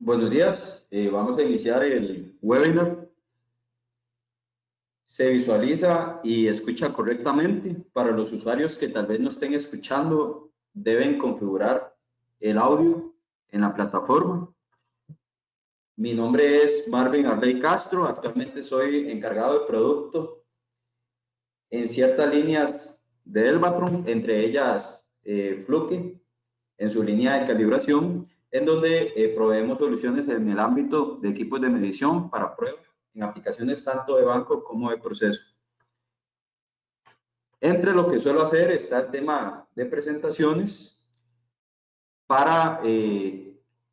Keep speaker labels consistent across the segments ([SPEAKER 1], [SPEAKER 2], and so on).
[SPEAKER 1] Buenos días, vamos a iniciar el webinar. Se visualiza y escucha correctamente. Para los usuarios que tal vez no estén escuchando, deben configurar el audio en la plataforma. Mi nombre es Marvin Arley Castro, actualmente soy encargado de producto en ciertas líneas de Elvatron, entre ellas Fluke, en su línea de calibración, en donde proveemos soluciones en el ámbito de equipos de medición para prueba en aplicaciones tanto de banco como de proceso. Entre lo que suelo hacer está el tema de presentaciones para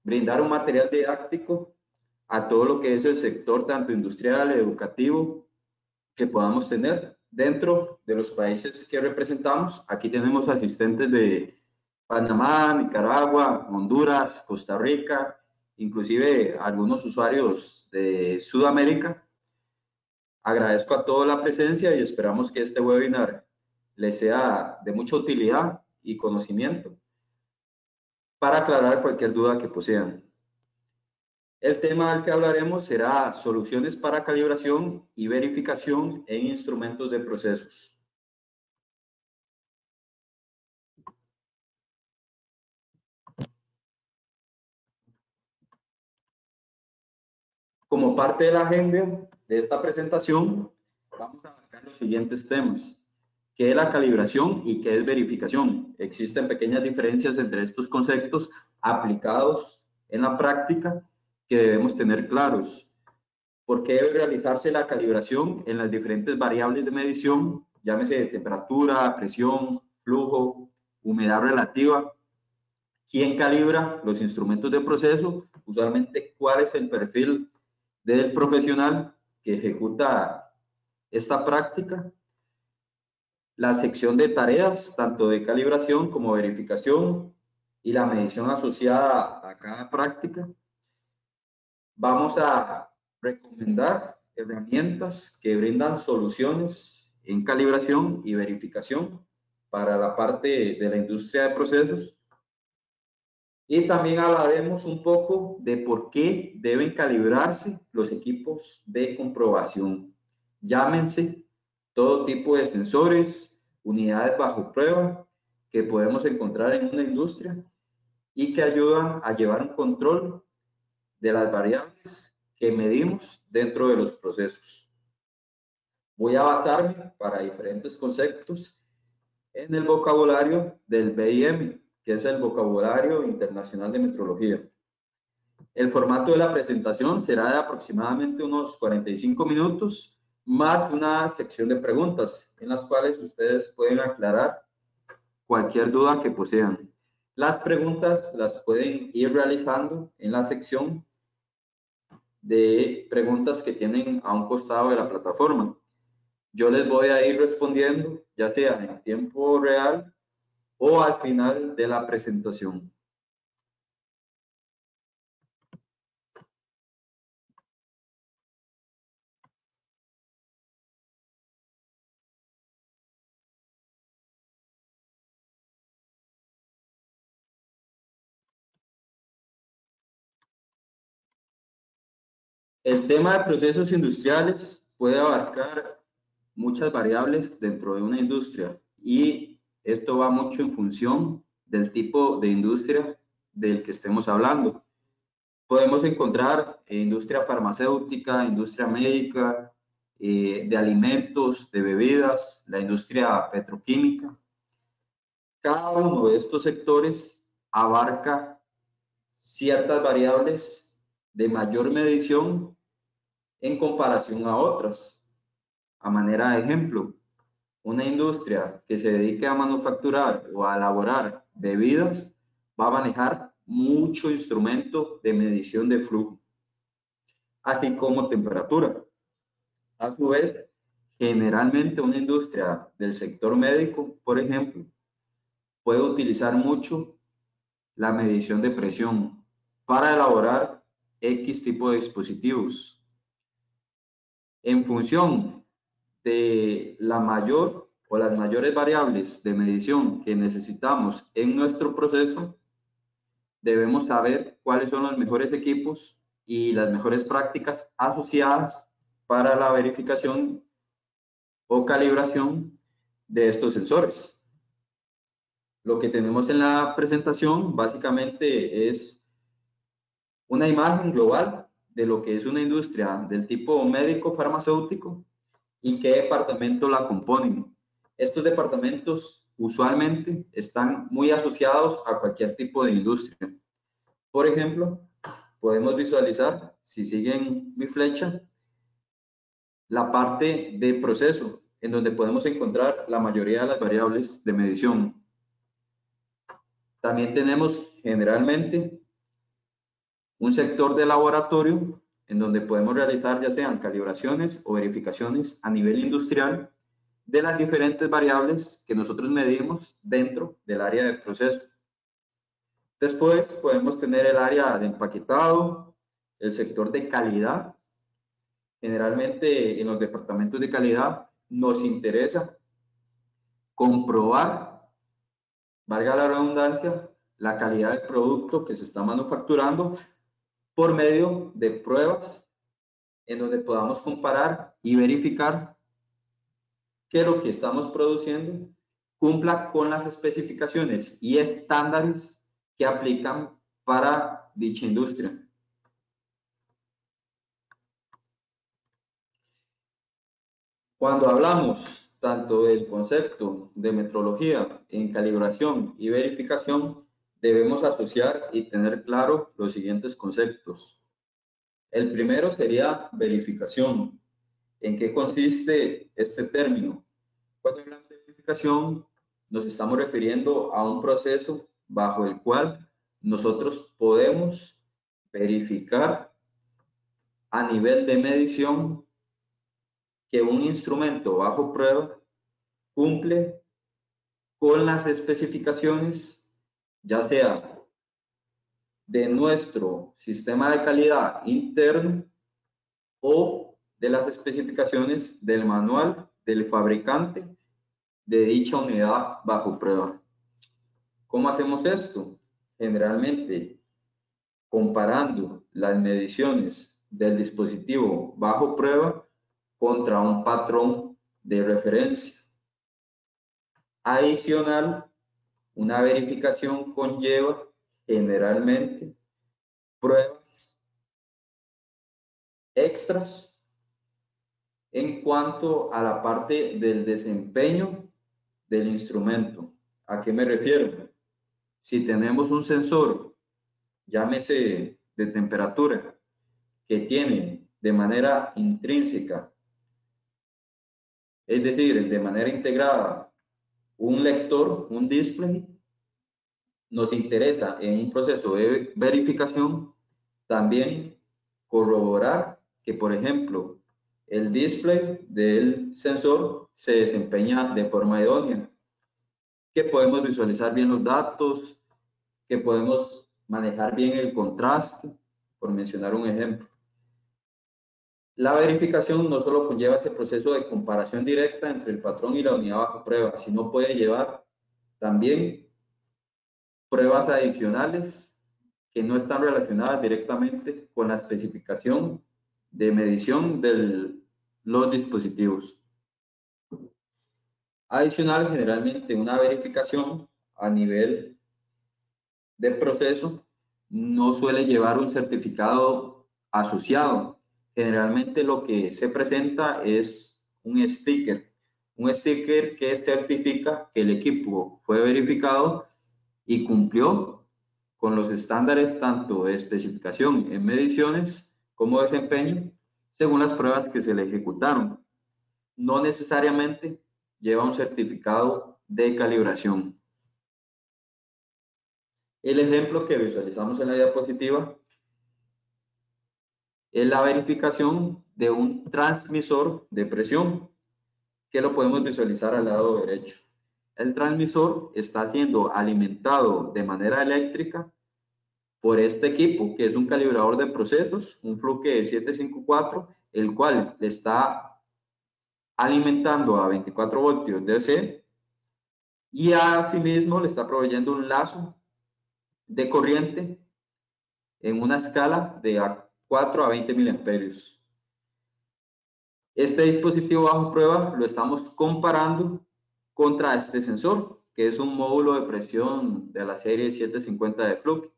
[SPEAKER 1] brindar un material didáctico a todo lo que es el sector tanto industrial, educativo, que podamos tener dentro de los países que representamos. Aquí tenemos asistentes de Panamá, Nicaragua, Honduras, Costa Rica, inclusive algunos usuarios de Sudamérica. Agradezco a todos la presencia y esperamos que este webinar les sea de mucha utilidad y conocimiento para aclarar cualquier duda que posean. El tema del que hablaremos será soluciones para calibración y verificación en instrumentos de procesos. Como parte de la agenda de esta presentación, vamos a abarcar los siguientes temas. ¿Qué es la calibración y qué es verificación? Existen pequeñas diferencias entre estos conceptos aplicados en la práctica que debemos tener claros. ¿Por qué debe realizarse la calibración en las diferentes variables de medición? Llámese de temperatura, presión, flujo, humedad relativa. ¿Quién calibra los instrumentos de proceso? Usualmente, ¿cuál es el perfil del profesional que ejecuta esta práctica? La sección de tareas, tanto de calibración como verificación, y la medición asociada a cada práctica. Vamos a recomendar herramientas que brindan soluciones en calibración y verificación para la parte de la industria de procesos. Y también hablaremos un poco de por qué deben calibrarse los equipos de comprobación. Llámense todo tipo de sensores, unidades bajo prueba que podemos encontrar en una industria y que ayudan a llevar un control de las variables que medimos dentro de los procesos. Voy a basarme para diferentes conceptos en el vocabulario del BIM, que es el vocabulario internacional de metrología. El formato de la presentación será de aproximadamente unos 45 minutos, más una sección de preguntas en las cuales ustedes pueden aclarar cualquier duda que posean. Las preguntas las pueden ir realizando en la sección de preguntas que tienen a un costado de la plataforma. Yo les voy a ir respondiendo, ya sea en tiempo real o al final de la presentación. El tema de procesos industriales puede abarcar muchas variables dentro de una industria y esto va mucho en función del tipo de industria del que estemos hablando. Podemos encontrar industria farmacéutica, industria médica, de alimentos, de bebidas, la industria petroquímica. Cada uno de estos sectores abarca ciertas variables de mayor medición en comparación a otras. A manera de ejemplo, una industria que se dedique a manufacturar o a elaborar bebidas va a manejar mucho instrumento de medición de flujo, así como temperatura. A su vez, generalmente una industria del sector médico, por ejemplo, puede utilizar mucho la medición de presión para elaborar X tipo de dispositivos. En función de la mayor o las mayores variables de medición que necesitamos en nuestro proceso, debemos saber cuáles son los mejores equipos y las mejores prácticas asociadas para la verificación o calibración de estos sensores. Lo que tenemos en la presentación básicamente es una imagen global de lo que es una industria del tipo médico farmacéutico y qué departamentos la componen. Estos departamentos usualmente están muy asociados a cualquier tipo de industria. Por ejemplo, podemos visualizar, si siguen mi flecha, la parte de proceso, en donde podemos encontrar la mayoría de las variables de medición. También tenemos generalmente un sector de laboratorio en donde podemos realizar ya sean calibraciones o verificaciones a nivel industrial de las diferentes variables que nosotros medimos dentro del área de proceso. Después podemos tener el área de empaquetado, el sector de calidad. Generalmente en los departamentos de calidad nos interesa comprobar, valga la redundancia, la calidad del producto que se está manufacturando por medio de pruebas en donde podamos comparar y verificar que lo que estamos produciendo cumpla con las especificaciones y estándares que aplican para dicha industria. Cuando hablamos tanto del concepto de metrología en calibración y verificación, debemos asociar y tener claro los siguientes conceptos. El primero sería verificación. ¿En qué consiste este término? Cuando hablamos de verificación, nos estamos refiriendo a un proceso bajo el cual nosotros podemos verificar a nivel de medición que un instrumento bajo prueba cumple con las especificaciones, ya sea de nuestro sistema de calidad interno o de las especificaciones del manual del fabricante de dicha unidad bajo prueba. ¿Cómo hacemos esto? Generalmente comparando las mediciones del dispositivo bajo prueba contra un patrón de referencia. Adicional, una verificación conlleva generalmente pruebas extras en cuanto a la parte del desempeño del instrumento. ¿A qué me refiero? Si tenemos un sensor, llámese de temperatura, que tiene de manera intrínseca, es decir, de manera integrada, un lector, un display, nos interesa en un proceso de verificación también corroborar que, por ejemplo, el display del sensor se desempeña de forma idónea, que podemos visualizar bien los datos, que podemos manejar bien el contraste, por mencionar un ejemplo. La verificación no solo conlleva ese proceso de comparación directa entre el patrón y la unidad bajo prueba, sino puede llevar también pruebas adicionales que no están relacionadas directamente con la especificación de medición de los dispositivos. Adicional, generalmente una verificación a nivel de proceso no suele llevar un certificado asociado. Generalmente lo que se presenta es un sticker que certifica que el equipo fue verificado y cumplió con los estándares tanto de especificación en mediciones como desempeño según las pruebas que se le ejecutaron. No necesariamente lleva un certificado de calibración. El ejemplo que visualizamos en la diapositiva es la verificación de un transmisor de presión, que lo podemos visualizar al lado derecho. El transmisor está siendo alimentado de manera eléctrica por este equipo, que es un calibrador de procesos, un Fluke 754, el cual le está alimentando a 24 voltios DC y asimismo le está proveyendo un lazo de corriente en una escala de 4 a 20 miliamperios. Este dispositivo bajo prueba lo estamos comparando contra este sensor, que es un módulo de presión de la serie 750 de Fluke.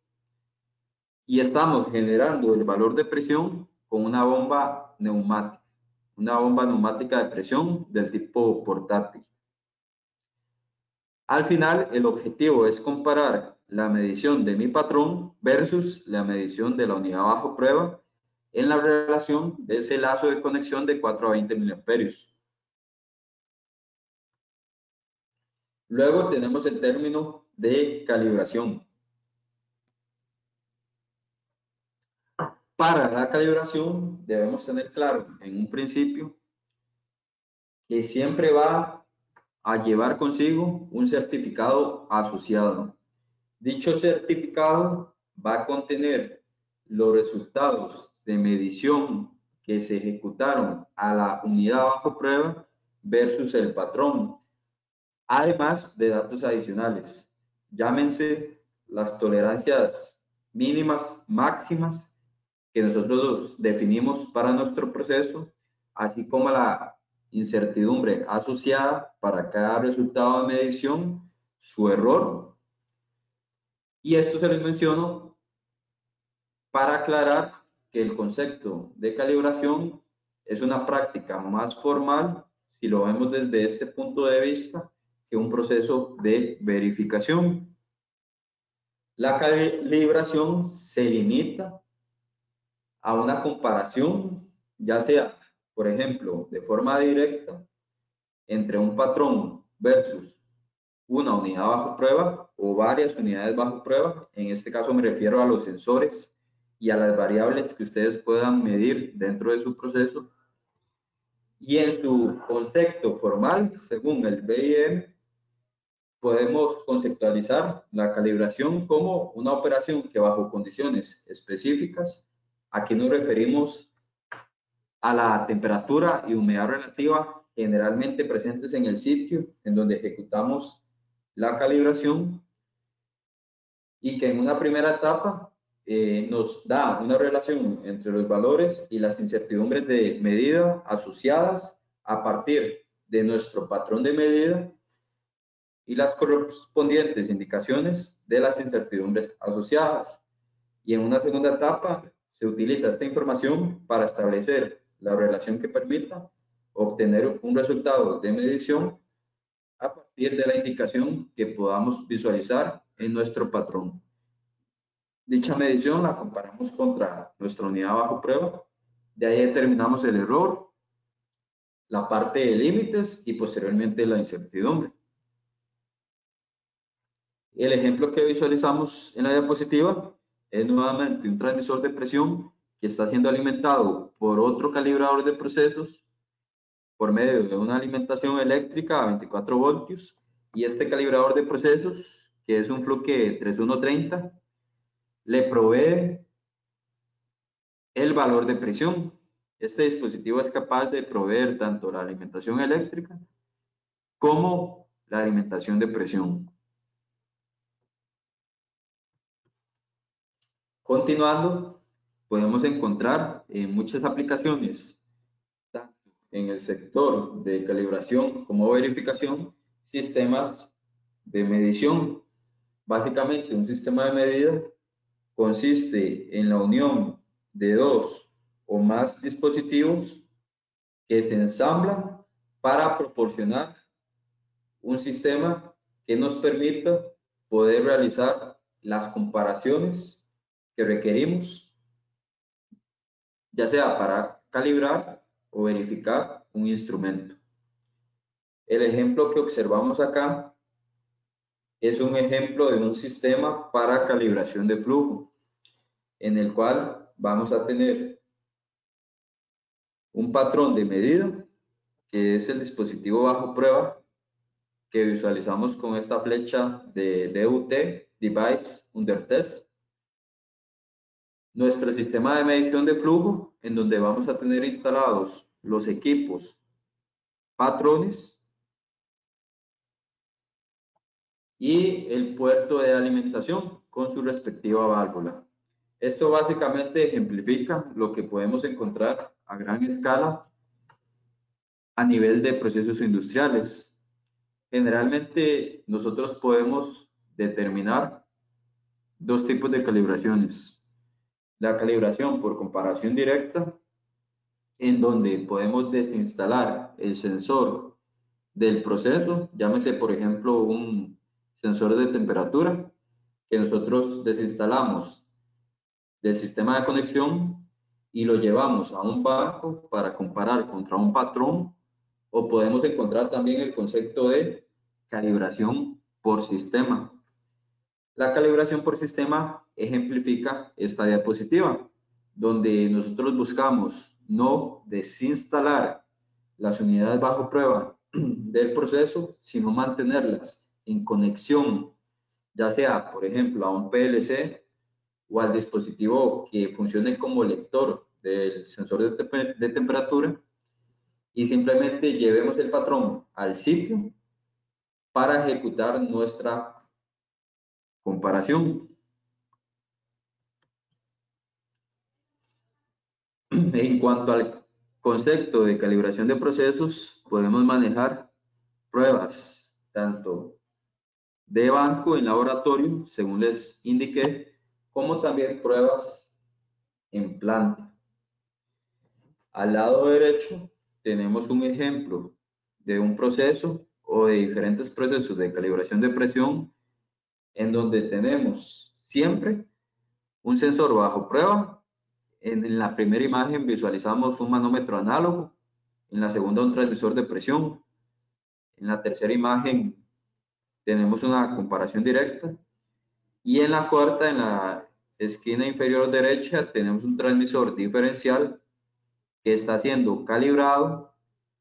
[SPEAKER 1] Y estamos generando el valor de presión con una bomba neumática de presión del tipo portátil. Al final, el objetivo es comparar la medición de mi patrón versus la medición de la unidad bajo prueba en la relación de ese lazo de conexión de 4 a 20 miliamperios. Luego tenemos el término de calibración. Para la calibración debemos tener claro en un principio que siempre va a llevar consigo un certificado asociado. Dicho certificado va a contener los resultados de medición que se ejecutaron a la unidad bajo prueba versus el patrón, además de datos adicionales. Llámense las tolerancias mínimas, máximas que nosotros definimos para nuestro proceso, así como la incertidumbre asociada para cada resultado de medición, su error. Y esto se les menciono para aclarar que el concepto de calibración es una práctica más formal, si lo vemos desde este punto de vista, que un proceso de verificación. La calibración se limita a una comparación, ya sea, por ejemplo, de forma directa, entre un patrón versus una unidad bajo prueba o varias unidades bajo prueba. En este caso me refiero a los sensores y a las variables que ustedes puedan medir dentro de su proceso. Y en su concepto formal, según el BIM, podemos conceptualizar la calibración como una operación que bajo condiciones específicas, aquí nos referimos a la temperatura y humedad relativa generalmente presentes en el sitio en donde ejecutamos la calibración, y que en una primera etapa nos da una relación entre los valores y las incertidumbres de medida asociadas a partir de nuestro patrón de medida y las correspondientes indicaciones de las incertidumbres asociadas. Y en una segunda etapa se utiliza esta información para establecer la relación que permita obtener un resultado de medición a partir de la indicación que podamos visualizar en nuestro patrón. Dicha medición la comparamos contra nuestra unidad bajo prueba, de ahí determinamos el error, la parte de límites y posteriormente la incertidumbre. El ejemplo que visualizamos en la diapositiva es nuevamente un transmisor de presión que está siendo alimentado por otro calibrador de procesos por medio de una alimentación eléctrica a 24 voltios, y este calibrador de procesos, que es un Fluke 3130, le provee el valor de presión. Este dispositivo es capaz de proveer tanto la alimentación eléctrica como la alimentación de presión. Continuando, podemos encontrar en muchas aplicaciones, tanto en el sector de calibración como verificación, sistemas de medición. Básicamente, un sistema de medida consiste en la unión de dos o más dispositivos que se ensamblan para proporcionar un sistema que nos permita poder realizar las comparaciones que requerimos, ya sea para calibrar o verificar un instrumento. El ejemplo que observamos acá es un ejemplo de un sistema para calibración de flujo, en el cual vamos a tener un patrón de medida, que es el dispositivo bajo prueba, que visualizamos con esta flecha de DUT, Device Under Test. Nuestro sistema de medición de flujo, en donde vamos a tener instalados los equipos patrones y el puerto de alimentación, con su respectiva válvula. Esto básicamente ejemplifica lo que podemos encontrar a gran escala a nivel de procesos industriales. Generalmente nosotros podemos determinar dos tipos de calibraciones. La calibración por comparación directa, en donde podemos desinstalar el sensor del proceso, llámese por ejemplo un sensor de temperatura, que nosotros desinstalamos del sistema de conexión y lo llevamos a un banco para comparar contra un patrón, o podemos encontrar también el concepto de calibración por sistema. La calibración por sistema ejemplifica esta diapositiva, donde nosotros buscamos no desinstalar las unidades bajo prueba del proceso, sino mantenerlas en conexión, ya sea, por ejemplo, a un PLC o al dispositivo que funcione como lector del sensor de temperatura, y simplemente llevemos el patrón al sitio para ejecutar nuestra comparación. En cuanto al concepto de calibración de procesos, podemos manejar pruebas tanto de banco en laboratorio, según les indiqué, como también pruebas en planta. Al lado derecho tenemos un ejemplo de un proceso o de diferentes procesos de calibración de presión, en donde tenemos siempre un sensor bajo prueba. En la primera imagen visualizamos un manómetro análogo, en la segunda un transmisor de presión, en la tercera imagen tenemos una comparación directa, y en la cuarta, en la esquina inferior derecha, tenemos un transmisor diferencial que está siendo calibrado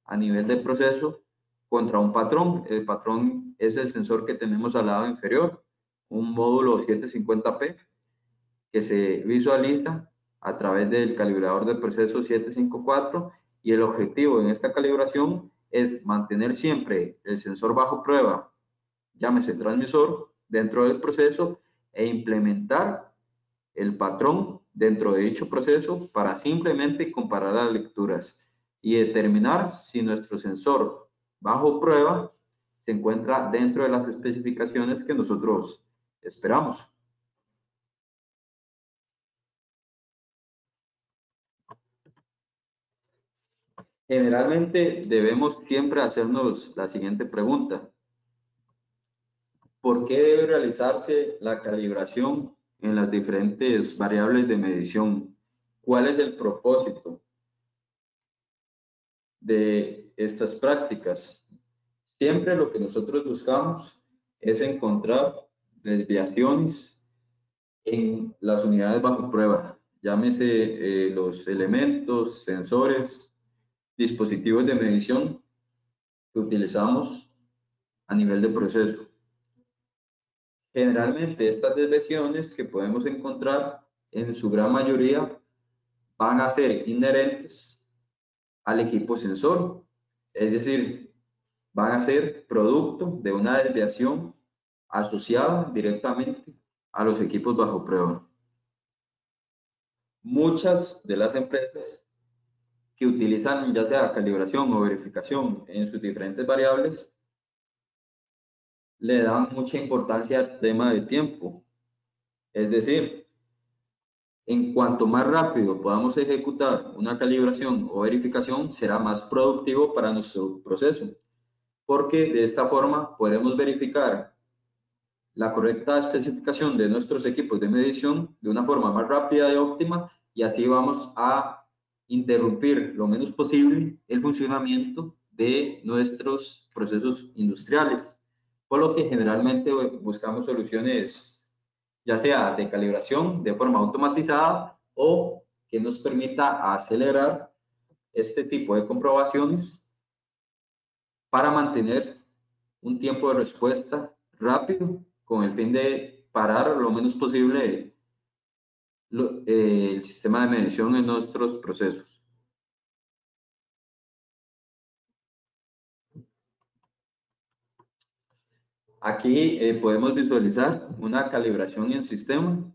[SPEAKER 1] a nivel de proceso contra un patrón. El patrón es el sensor que tenemos al lado inferior, un módulo 750p que se visualiza a través del calibrador de proceso 754, y el objetivo en esta calibración es mantener siempre el sensor bajo prueba, llámese transmisor, dentro del proceso, e implementar el patrón dentro de dicho proceso para simplemente comparar las lecturas y determinar si nuestro sensor bajo prueba se encuentra dentro de las especificaciones que nosotros esperamos. Generalmente debemos siempre hacernos la siguiente pregunta: ¿por qué debe realizarse la calibración en las diferentes variables de medición? ¿Cuál es el propósito de estas prácticas? Siempre lo que nosotros buscamos es encontrar desviaciones en las unidades bajo prueba, llámese los elementos, sensores, dispositivos de medición que utilizamos a nivel de proceso. Generalmente estas desviaciones que podemos encontrar en su gran mayoría van a ser inherentes al equipo sensor, es decir, van a ser producto de una desviación asociada directamente a los equipos bajo prueba. Muchas de las empresas que utilizan ya sea calibración o verificación en sus diferentes variables le dan mucha importancia al tema de tiempo. Es decir, en cuanto más rápido podamos ejecutar una calibración o verificación, será más productivo para nuestro proceso, porque de esta forma podremos verificar la correcta especificación de nuestros equipos de medición de una forma más rápida y óptima, y así vamos a interrumpir lo menos posible el funcionamiento de nuestros procesos industriales, por lo que generalmente buscamos soluciones ya sea de calibración de forma automatizada o que nos permita acelerar este tipo de comprobaciones para mantener un tiempo de respuesta rápido con el fin de parar lo menos posible el sistema de medición en nuestros procesos. Aquí podemos visualizar una calibración en sistema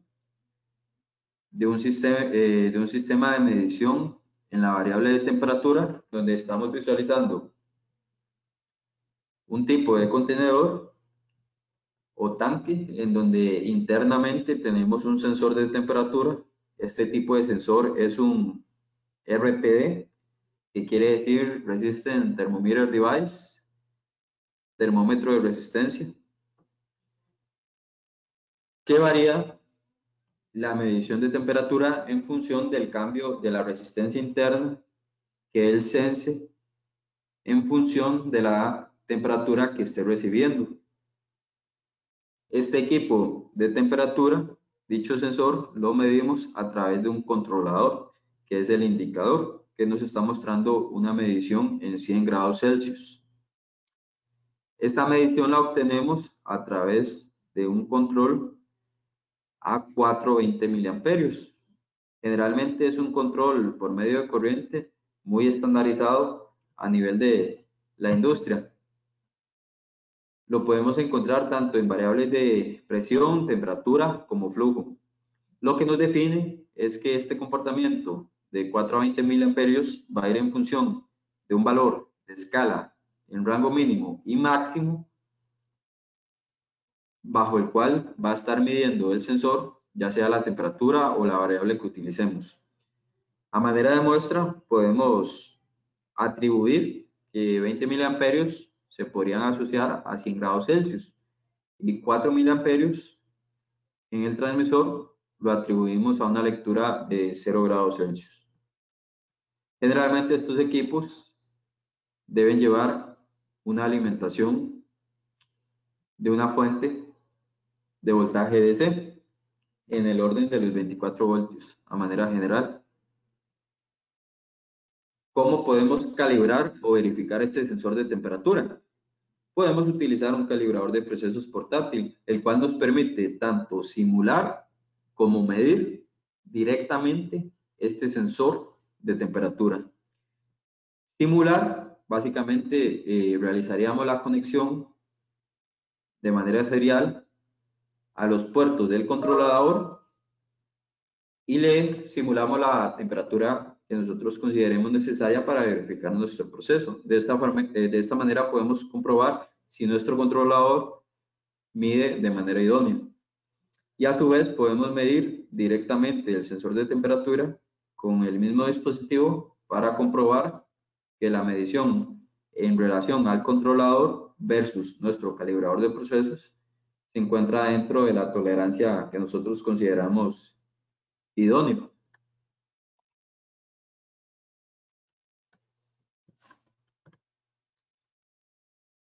[SPEAKER 1] de un sistema de medición en la variable de temperatura, donde estamos visualizando un tipo de contenedor o tanque en donde internamente tenemos un sensor de temperatura. Este tipo de sensor es un RTD, que quiere decir Resistant Thermometer Device, termómetro de resistencia, que varía la medición de temperatura en función del cambio de la resistencia interna que él sense en función de la temperatura que esté recibiendo. Este equipo de temperatura, dicho sensor, lo medimos a través de un controlador, que es el indicador, que nos está mostrando una medición en 100 grados Celsius. Esta medición la obtenemos a través de un control a 420 miliamperios. Generalmente es un control por medio de corriente muy estandarizado a nivel de la industria. Lo podemos encontrar tanto en variables de presión, temperatura como flujo. Lo que nos define es que este comportamiento de 4 a 20 miliamperios va a ir en función de un valor de escala en rango mínimo y máximo, bajo el cual va a estar midiendo el sensor, ya sea la temperatura o la variable que utilicemos. A manera de muestra, podemos atribuir que 20 miliamperios se podrían asociar a 100 grados Celsius y 4 miliamperios en el transmisor lo atribuimos a una lectura de 0 grados Celsius. Generalmente estos equipos deben llevar una alimentación de una fuente de voltaje DC en el orden de los 24 voltios a manera general. ¿Cómo podemos calibrar o verificar este sensor de temperatura? Podemos utilizar un calibrador de procesos portátil, el cual nos permite tanto simular como medir directamente este sensor de temperatura. Simular, básicamente realizaríamos la conexión de manera serial a los puertos del controlador y le simulamos la temperatura que nosotros consideremos necesaria para verificar nuestro proceso. De esta manera podemos comprobar si nuestro controlador mide de manera idónea. Y a su vez podemos medir directamente el sensor de temperatura con el mismo dispositivo para comprobar que la medición en relación al controlador versus nuestro calibrador de procesos se encuentra dentro de la tolerancia que nosotros consideramos idóneo.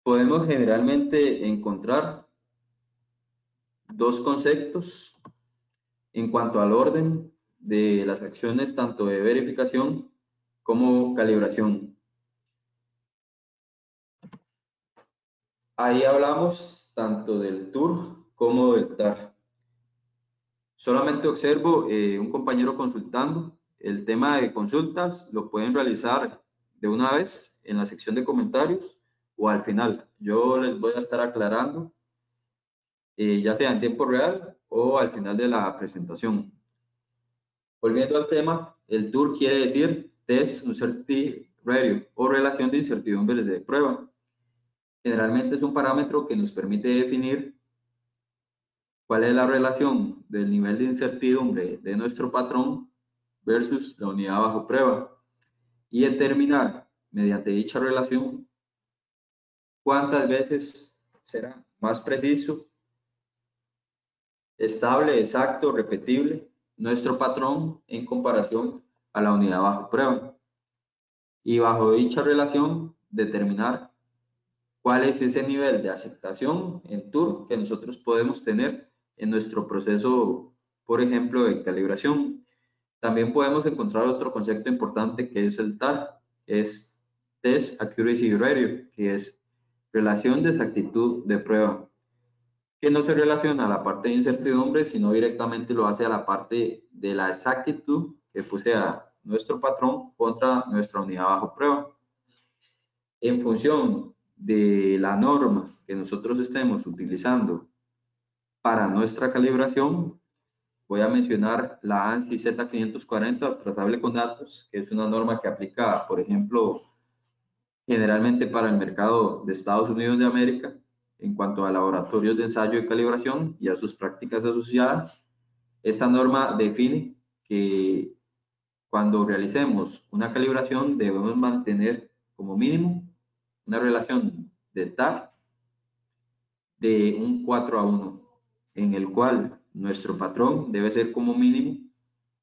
[SPEAKER 1] Podemos generalmente encontrar dos conceptos en cuanto al orden de las acciones, tanto de verificación como calibración. Ahí hablamos tanto del TUR como del TAR. Solamente observo un compañero consultando. El tema de consultas lo pueden realizar de una vez en la sección de comentarios o al final. Yo les voy a estar aclarando, ya sea en tiempo real o al final de la presentación. Volviendo al tema, el TUR quiere decir Test Uncertainty Ratio o relación de incertidumbres de prueba. Generalmente es un parámetro que nos permite definir cuál es la relación del nivel de incertidumbre de nuestro patrón versus la unidad bajo prueba y determinar mediante dicha relación cuántas veces será más preciso, estable, exacto, repetible nuestro patrón en comparación a la unidad bajo prueba. Y bajo dicha relación determinar cuál es ese nivel de aceptación en TUR que nosotros podemos tener en nuestro proceso, por ejemplo, de calibración. También podemos encontrar otro concepto importante que es el TAR, que es Test Accuracy Ratio, que es relación de exactitud de prueba, que no se relaciona a la parte de incertidumbre, sino directamente lo hace a la parte de la exactitud que posea nuestro patrón contra nuestra unidad bajo prueba. En función de la norma que nosotros estemos utilizando para nuestra calibración, voy a mencionar la ANSI Z540, trazable con datos, que es una norma que aplica, por ejemplo, generalmente para el mercado de Estados Unidos de América, en cuanto a laboratorios de ensayo y calibración y a sus prácticas asociadas. Esta norma define que cuando realicemos una calibración debemos mantener como mínimo una relación de TAR de un 4:1, en el cual nuestro patrón debe ser como mínimo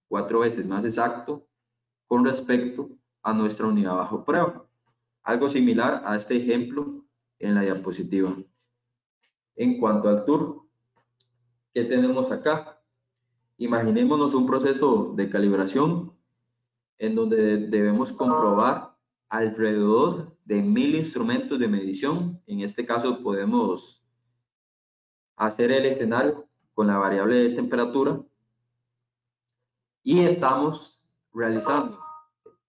[SPEAKER 1] 4 veces más exacto con respecto a nuestra unidad bajo prueba. Algo similar a este ejemplo en la diapositiva. En cuanto al tour, ¿qué tenemos acá? Imaginémonos un proceso de calibración en donde debemos comprobar alrededor de 1000 instrumentos de medición. En este caso podemos hacer el escenario con la variable de temperatura y estamos realizando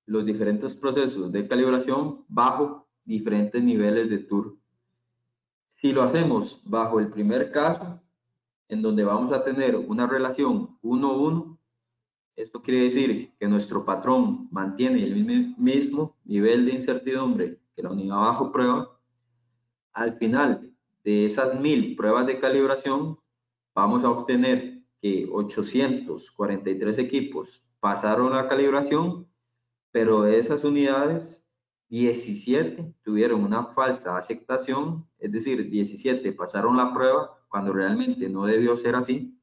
[SPEAKER 1] los diferentes procesos de calibración bajo diferentes niveles de tour. Si lo hacemos bajo el primer caso, en donde vamos a tener una relación 1:1, esto quiere decir que nuestro patrón mantiene el mismo nivel de incertidumbre que la unidad bajo prueba. Al final de esas 1000 pruebas de calibración, vamos a obtener que 843 equipos pasaron la calibración, pero de esas unidades, 17 tuvieron una falsa aceptación, es decir, 17 pasaron la prueba cuando realmente no debió ser así.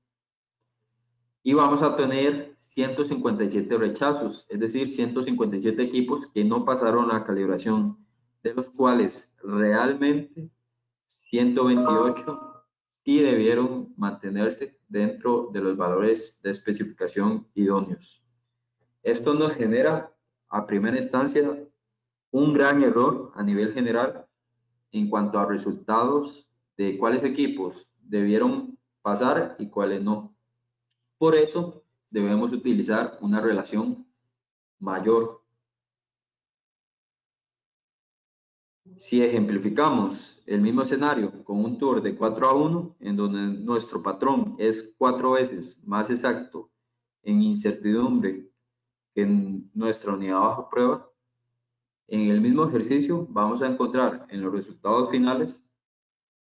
[SPEAKER 1] Y vamos a tener 157 rechazos, es decir, 157 equipos que no pasaron la calibración, de los cuales realmente 128 sí debieron mantenerse dentro de los valores de especificación idóneos. Esto nos genera, a primera instancia, un gran error a nivel general en cuanto a resultados de cuáles equipos debieron pasar y cuáles no. Por eso debemos utilizar una relación mayor. Si ejemplificamos el mismo escenario con un tour de 4:1, en donde nuestro patrón es 4 veces más exacto en incertidumbre que en nuestra unidad bajo prueba, en el mismo ejercicio vamos a encontrar en los resultados finales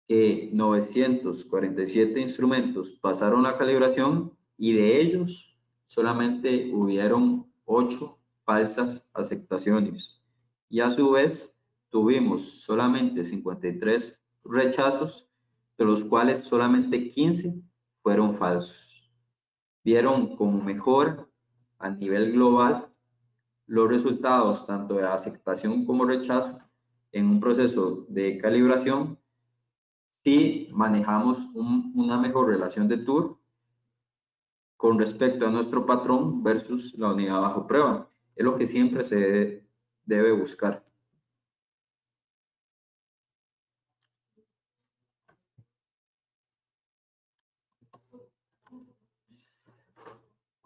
[SPEAKER 1] que 947 instrumentos pasaron la calibración y de ellos solamente hubieron 8 falsas aceptaciones. Y a su vez tuvimos solamente 53 rechazos, de los cuales solamente 15 fueron falsos. Vieron como mejor a nivel global los resultados tanto de aceptación como rechazo en un proceso de calibración si manejamos una mejor relación de tour con respecto a nuestro patrón versus la unidad bajo prueba. Es lo que siempre se debe buscar.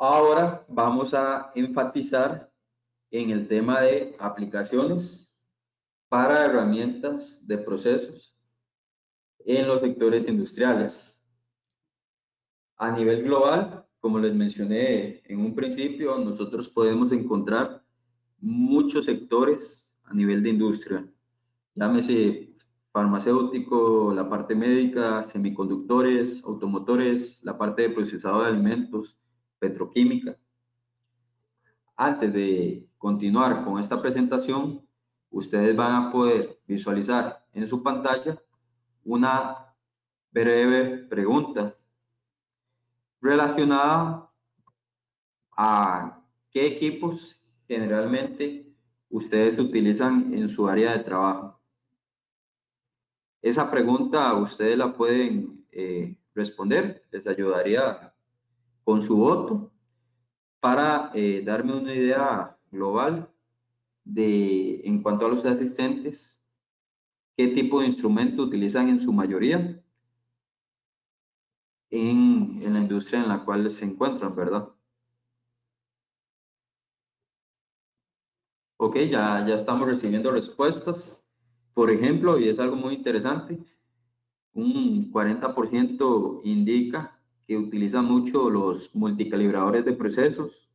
[SPEAKER 1] Ahora vamos a enfatizar en el tema de aplicaciones para herramientas de procesos en los sectores industriales. A nivel global, como les mencioné en un principio, nosotros podemos encontrar muchos sectores a nivel de industria. Llámese farmacéutico, la parte médica, semiconductores, automotores, la parte de procesado de alimentos, petroquímica. Antes de continuar con esta presentación, ustedes van a poder visualizar en su pantalla una breve pregunta relacionada a qué equipos generalmente ustedes utilizan en su área de trabajo. Esa pregunta ustedes la pueden responder, les ayudaría con su voto para darme una idea global de, en cuanto a los asistentes, qué tipo de instrumento utilizan en su mayoría en la industria en la cual se encuentran, ¿verdad? Ok, ya estamos recibiendo respuestas. Por ejemplo, y es algo muy interesante, Un 40% indica que utilizan mucho los multicalibradores de procesos,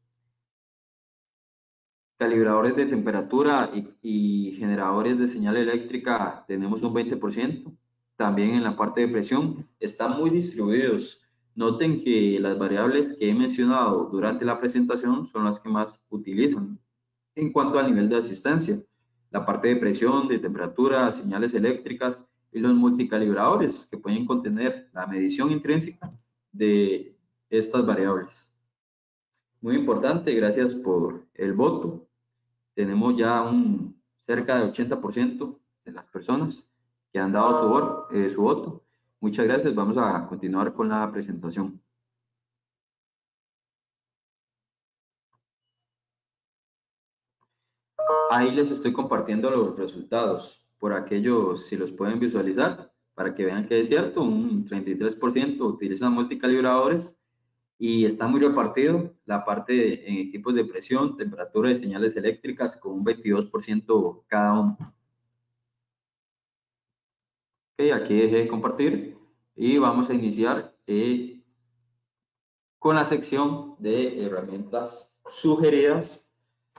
[SPEAKER 1] calibradores de temperatura y generadores de señal eléctrica tenemos un 20%. También en la parte de presión están muy distribuidos. Noten que las variables que he mencionado durante la presentación son las que más utilizan. En cuanto al nivel de asistencia, la parte de presión, de temperatura, señales eléctricas y los multicalibradores que pueden contener la medición intrínseca de estas variables. Muy importante, gracias por el voto. Tenemos ya cerca del 80% de las personas que han dado su voto. Muchas gracias. Vamos a continuar con la presentación. Ahí les estoy compartiendo los resultados. Por aquellos, si los pueden visualizar, para que vean que es cierto, un 33% utilizan multicalibradores y está muy repartido la parte en equipos de presión, temperatura y señales eléctricas con un 22% cada uno. Ok, aquí dejé de compartir y vamos a iniciar con la sección de herramientas sugeridas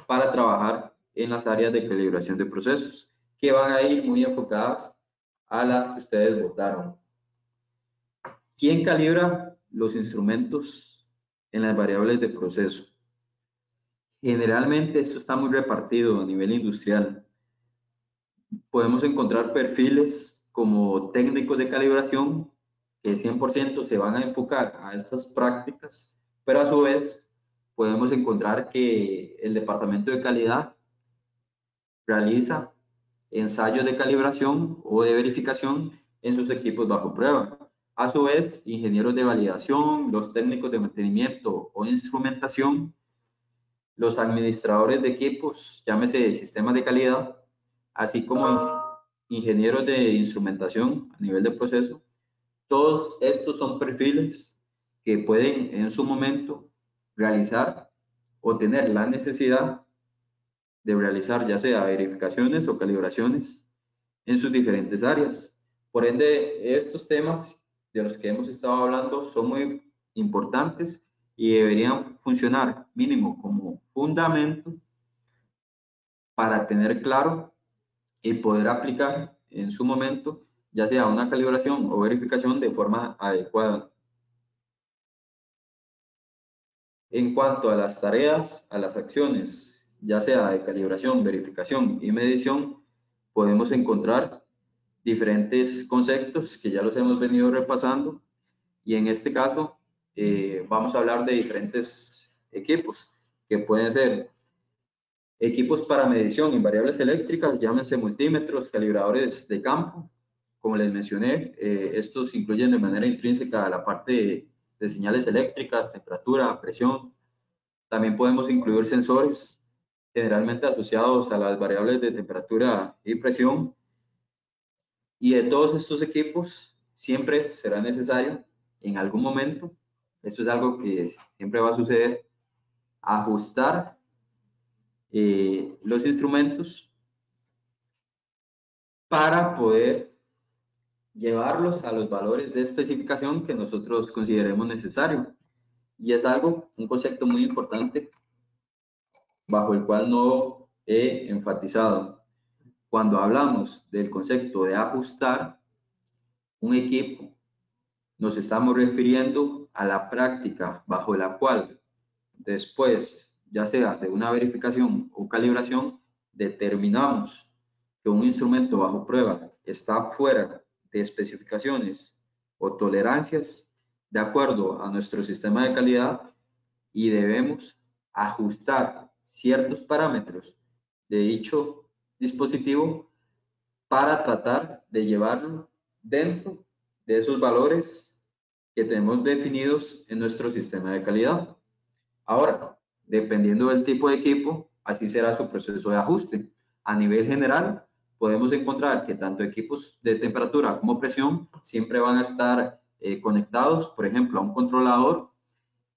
[SPEAKER 1] para trabajar en las áreas de calibración de procesos, que van a ir muy enfocadas a las que ustedes votaron. ¿Quién calibra los instrumentos en las variables de proceso? Generalmente esto está muy repartido a nivel industrial. Podemos encontrar perfiles como técnicos de calibración que 100% se van a enfocar a estas prácticas, pero a su vez podemos encontrar que el departamento de calidad realiza ensayos de calibración o de verificación en sus equipos bajo prueba. A su vez, ingenieros de validación, los técnicos de mantenimiento o instrumentación, los administradores de equipos, llámese sistemas de calidad, así como ingenieros de instrumentación a nivel de proceso. Todos estos son perfiles que pueden en su momento realizar o tener la necesidad de realizar ya sea verificaciones o calibraciones en sus diferentes áreas. Por ende, estos temas de los que hemos estado hablando son muy importantes y deberían funcionar mínimo como fundamento para tener claro y poder aplicar en su momento, ya sea una calibración o verificación de forma adecuada. En cuanto a las tareas, a las acciones, ya sea de calibración, verificación y medición, podemos encontrar diferentes conceptos que ya los hemos venido repasando y en este caso vamos a hablar de diferentes equipos que pueden ser equipos para medición en variables eléctricas, llámense multímetros, calibradores de campo. Como les mencioné, estos incluyen de manera intrínseca la parte de señales eléctricas, temperatura, presión. También podemos incluir sensores generalmente asociados a las variables de temperatura y presión. Y de todos estos equipos, siempre será necesario en algún momento, esto es algo que siempre va a suceder, ajustar los instrumentos para poder llevarlos a los valores de especificación que nosotros consideremos necesario. Y es algo, un concepto muy importante bajo el cual no he enfatizado. Cuando hablamos del concepto de ajustar un equipo, nos estamos refiriendo a la práctica bajo la cual después, ya sea de una verificación o calibración, determinamos que un instrumento bajo prueba está fuera de especificaciones o tolerancias de acuerdo a nuestro sistema de calidad y debemos ajustar ciertos parámetros de dicho dispositivo para tratar de llevarlo dentro de esos valores que tenemos definidos en nuestro sistema de calidad. Ahora, dependiendo del tipo de equipo, así será su proceso de ajuste. A nivel general, podemos encontrar que tanto equipos de temperatura como presión siempre van a estar conectados, por ejemplo, a un controlador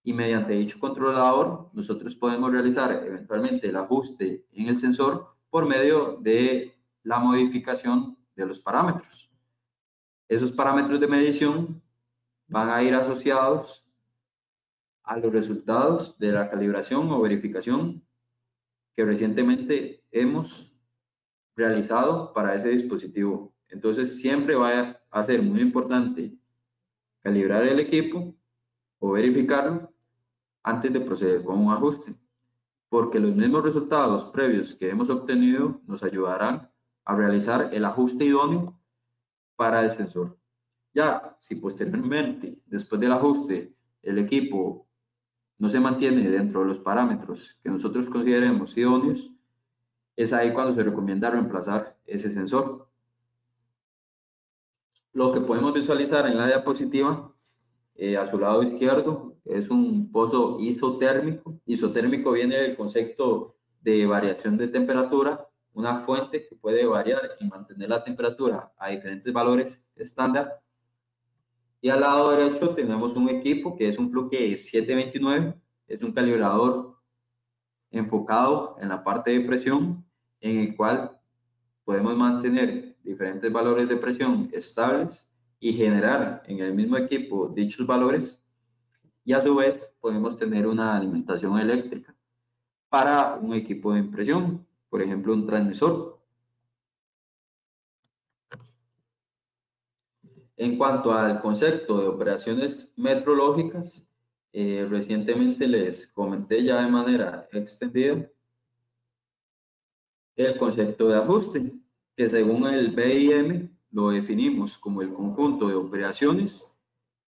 [SPEAKER 1] y mediante dicho controlador nosotros podemos realizar eventualmente el ajuste en el sensor por medio de la modificación de los parámetros. Esos parámetros de medición van a ir asociados a los resultados de la calibración o verificación que recientemente hemos realizado para ese dispositivo. Entonces, siempre va a ser muy importante calibrar el equipo o verificarlo antes de proceder con un ajuste, porque los mismos resultados previos que hemos obtenido nos ayudarán a realizar el ajuste idóneo para el sensor. Ya, si posteriormente, después del ajuste, el equipo no se mantiene dentro de los parámetros que nosotros consideremos idóneos, es ahí cuando se recomienda reemplazar ese sensor. Lo que podemos visualizar en la diapositiva, a su lado izquierdo, es un pozo isotérmico. Isotérmico viene del concepto de variación de temperatura, una fuente que puede variar y mantener la temperatura a diferentes valores estándar. Y al lado derecho tenemos un equipo que es un Fluke 729, es un calibrador enfocado en la parte de presión, en el cual podemos mantener diferentes valores de presión estables y generar en el mismo equipo dichos valores, y a su vez podemos tener una alimentación eléctrica para un equipo de impresión, por ejemplo un transmisor. En cuanto al concepto de operaciones metrológicas, recientemente les comenté ya de manera extendida el concepto de ajuste, que según el BIM lo definimos como el conjunto de operaciones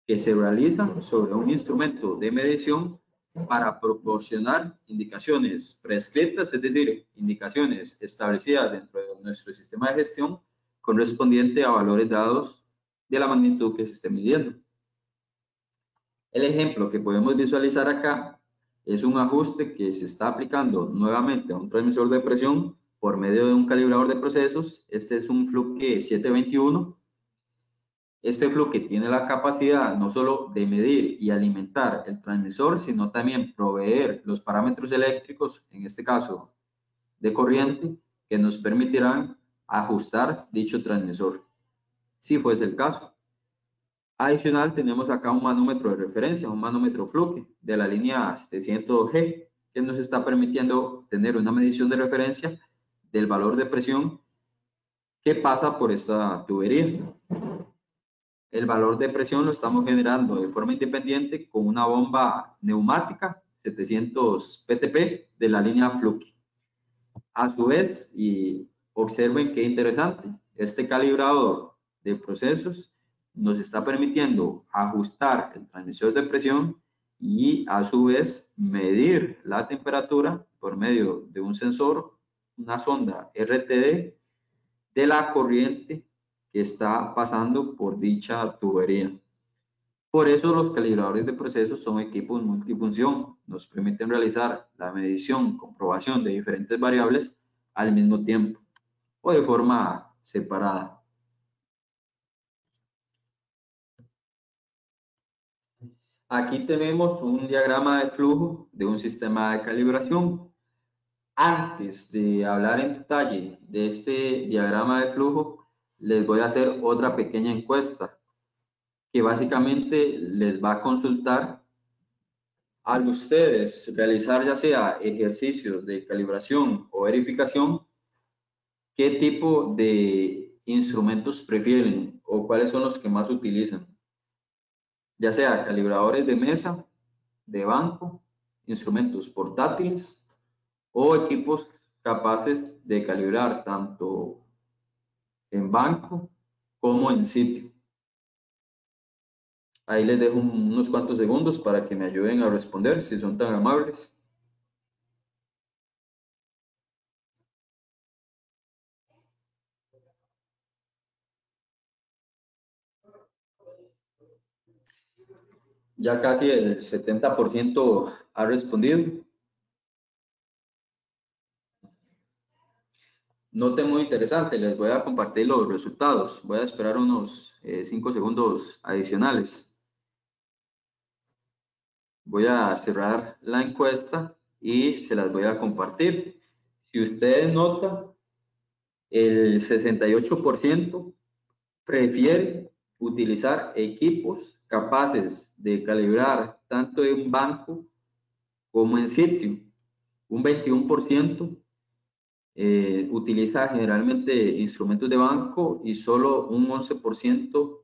[SPEAKER 1] que se realizan sobre un instrumento de medición para proporcionar indicaciones prescritas, es decir, indicaciones establecidas dentro de nuestro sistema de gestión correspondiente a valores dados de la magnitud que se esté midiendo. El ejemplo que podemos visualizar acá es un ajuste que se está aplicando nuevamente a un transmisor de presión por medio de un calibrador de procesos. Este es un Fluke 721. Este Fluke tiene la capacidad no solo de medir y alimentar el transmisor, sino también proveer los parámetros eléctricos, en este caso de corriente, que nos permitirán ajustar dicho transmisor, si fuese el caso. Adicional, tenemos acá un manómetro de referencia, un manómetro Fluke de la línea 700G, que nos está permitiendo tener una medición de referencia del valor de presión que pasa por esta tubería. El valor de presión lo estamos generando de forma independiente con una bomba neumática 700 PTP de la línea Fluke. A su vez, y observen qué interesante, este calibrador de procesos nos está permitiendo ajustar el transmisor de presión y a su vez medir la temperatura por medio de un sensor, una sonda RTD, de la corriente que está pasando por dicha tubería. Por eso los calibradores de procesos son equipos multifunción, nos permiten realizar la medición, comprobación de diferentes variables al mismo tiempo o de forma separada. Aquí tenemos un diagrama de flujo de un sistema de calibración. Antes de hablar en detalle de este diagrama de flujo, les voy a hacer otra pequeña encuesta que básicamente les va a consultar al ustedes realizar ya sea ejercicios de calibración o verificación, ¿qué tipo de instrumentos prefieren o cuáles son los que más utilizan? Ya sea calibradores de mesa, de banco, instrumentos portátiles o equipos capaces de calibrar tanto en banco como en sitio. Ahí les dejo unos cuantos segundos para que me ayuden a responder si son tan amables. Ya casi el 70% ha respondido. Note muy interesante, les voy a compartir los resultados. Voy a esperar unos 5 segundos adicionales. Voy a cerrar la encuesta y se las voy a compartir. Si ustedes notan, el 68% prefiere utilizar equipos capaces de calibrar tanto en banco como en sitio. Un 21% utiliza generalmente instrumentos de banco y solo un 11%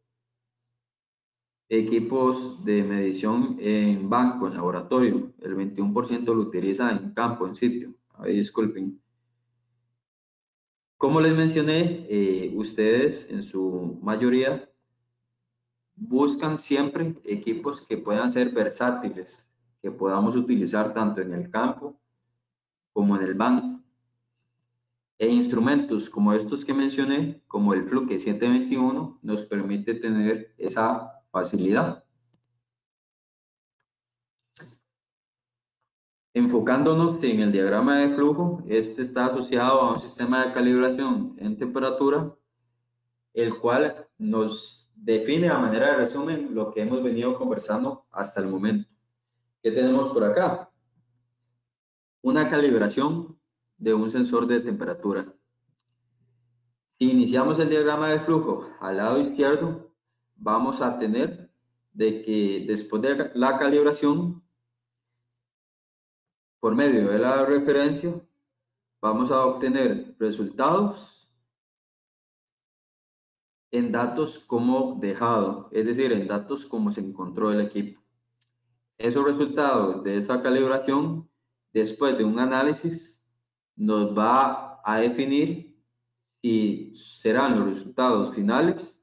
[SPEAKER 1] equipos de medición en banco, en laboratorio. El 21% lo utiliza en campo, en sitio. Ay, disculpen. Como les mencioné, ustedes en su mayoría buscan siempre equipos que puedan ser versátiles, que podamos utilizar tanto en el campo como en el banco. E instrumentos como estos que mencioné, como el Fluke 721, nos permite tener esa facilidad. Enfocándonos en el diagrama de flujo, este está asociado a un sistema de calibración en temperatura, el cual nos define a manera de resumen lo que hemos venido conversando hasta el momento. ¿Qué tenemos por acá? Una calibración de un sensor de temperatura. Si iniciamos el diagrama de flujo al lado izquierdo, vamos a tener de que después de la calibración, por medio de la referencia, vamos a obtener resultados en datos como dejado, es decir, en datos como se encontró el equipo. Esos resultados de esa calibración, después de un análisis, nos va a definir si serán los resultados finales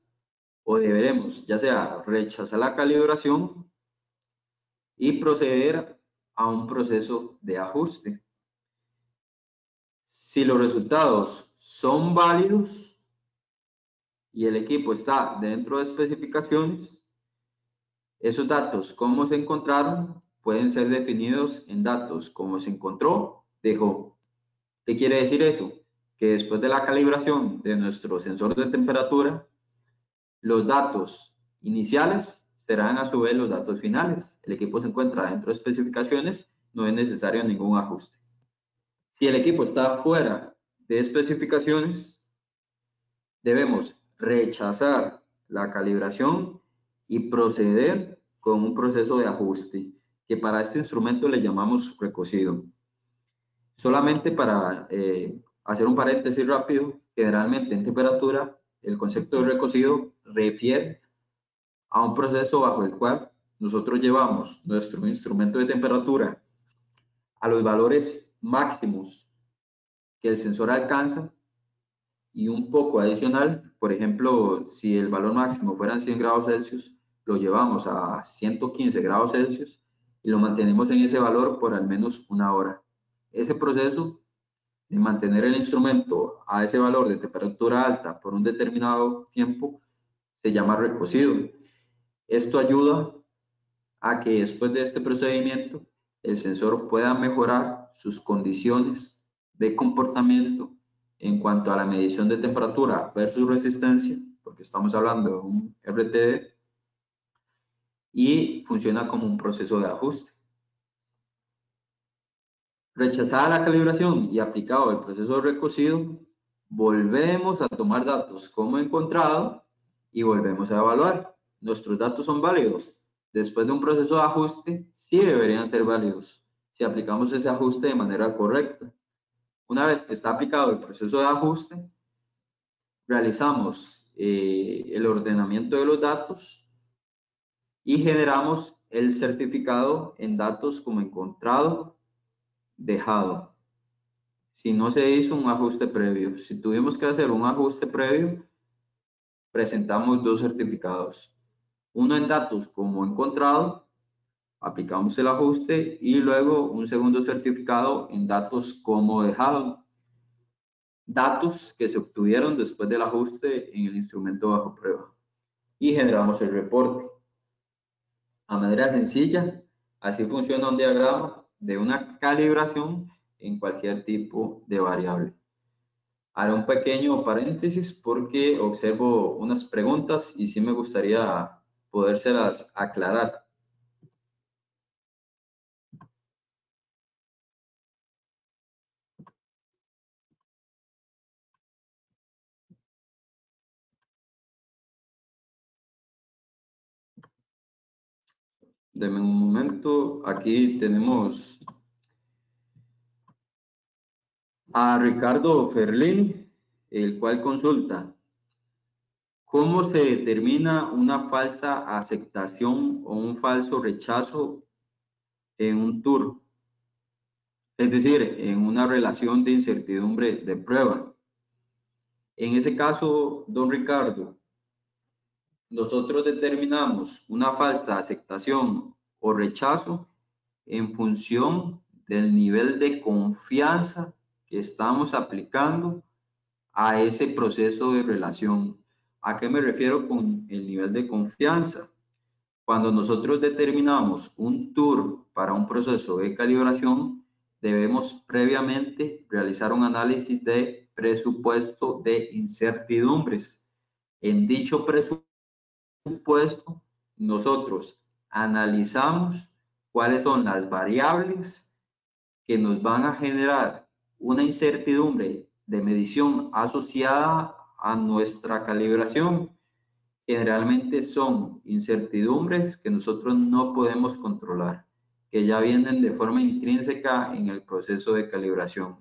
[SPEAKER 1] o deberemos ya sea rechazar la calibración y proceder a un proceso de ajuste. Si los resultados son válidos y el equipo está dentro de especificaciones, esos datos, cómo se encontraron, pueden ser definidos en datos como se encontró, dejó. ¿Qué quiere decir eso? Que después de la calibración de nuestro sensor de temperatura, los datos iniciales serán a su vez los datos finales. El equipo se encuentra dentro de especificaciones, no es necesario ningún ajuste. Si el equipo está fuera de especificaciones, debemos rechazar la calibración y proceder con un proceso de ajuste, que para este instrumento le llamamos recocido. Solamente para hacer un paréntesis rápido, generalmente en temperatura, el concepto de recocido refiere a un proceso bajo el cual nosotros llevamos nuestro instrumento de temperatura a los valores máximos que el sensor alcanza y un poco adicional. Por ejemplo, si el valor máximo fueran 100 grados Celsius, lo llevamos a 115 grados Celsius y lo mantenemos en ese valor por al menos una hora. Ese proceso de mantener el instrumento a ese valor de temperatura alta por un determinado tiempo se llama recocido. Esto ayuda a que después de este procedimiento el sensor pueda mejorar sus condiciones de comportamiento en cuanto a la medición de temperatura versus resistencia, porque estamos hablando de un RTD, y funciona como un proceso de ajuste. Rechazada la calibración y aplicado el proceso de recocido, volvemos a tomar datos como encontrado y volvemos a evaluar. ¿Nuestros datos son válidos? Después de un proceso de ajuste, sí deberían ser válidos si aplicamos ese ajuste de manera correcta. Una vez que está aplicado el proceso de ajuste, realizamos el ordenamiento de los datos y generamos el certificado en datos como encontrado, dejado. Si no se hizo un ajuste previo, si tuvimos que hacer un ajuste previo, presentamos dos certificados. Uno en datos como encontrado, aplicamos el ajuste y luego un segundo certificado en datos como dejado. Datos que se obtuvieron después del ajuste en el instrumento bajo prueba. Y generamos el reporte. A manera sencilla, así funciona un diagrama de una calibración en cualquier tipo de variable. Haré un pequeño paréntesis porque observo unas preguntas y sí me gustaría podérselas aclarar. Deme un momento. Aquí tenemos a Ricardo Ferlini, el cual consulta: ¿cómo se determina una falsa aceptación o un falso rechazo en un tour? Es decir, en una relación de incertidumbre de prueba. En ese caso, don Ricardo, nosotros determinamos una falsa aceptación o rechazo en función del nivel de confianza que estamos aplicando a ese proceso de relación. ¿A qué me refiero con el nivel de confianza? Cuando nosotros determinamos un tour para un proceso de calibración, debemos previamente realizar un análisis de presupuesto de incertidumbres. En dicho presupuesto, nosotros analizamos cuáles son las variables que nos van a generar una incertidumbre de medición asociada a nuestra calibración. Generalmente son incertidumbres que nosotros no podemos controlar, que ya vienen de forma intrínseca en el proceso de calibración.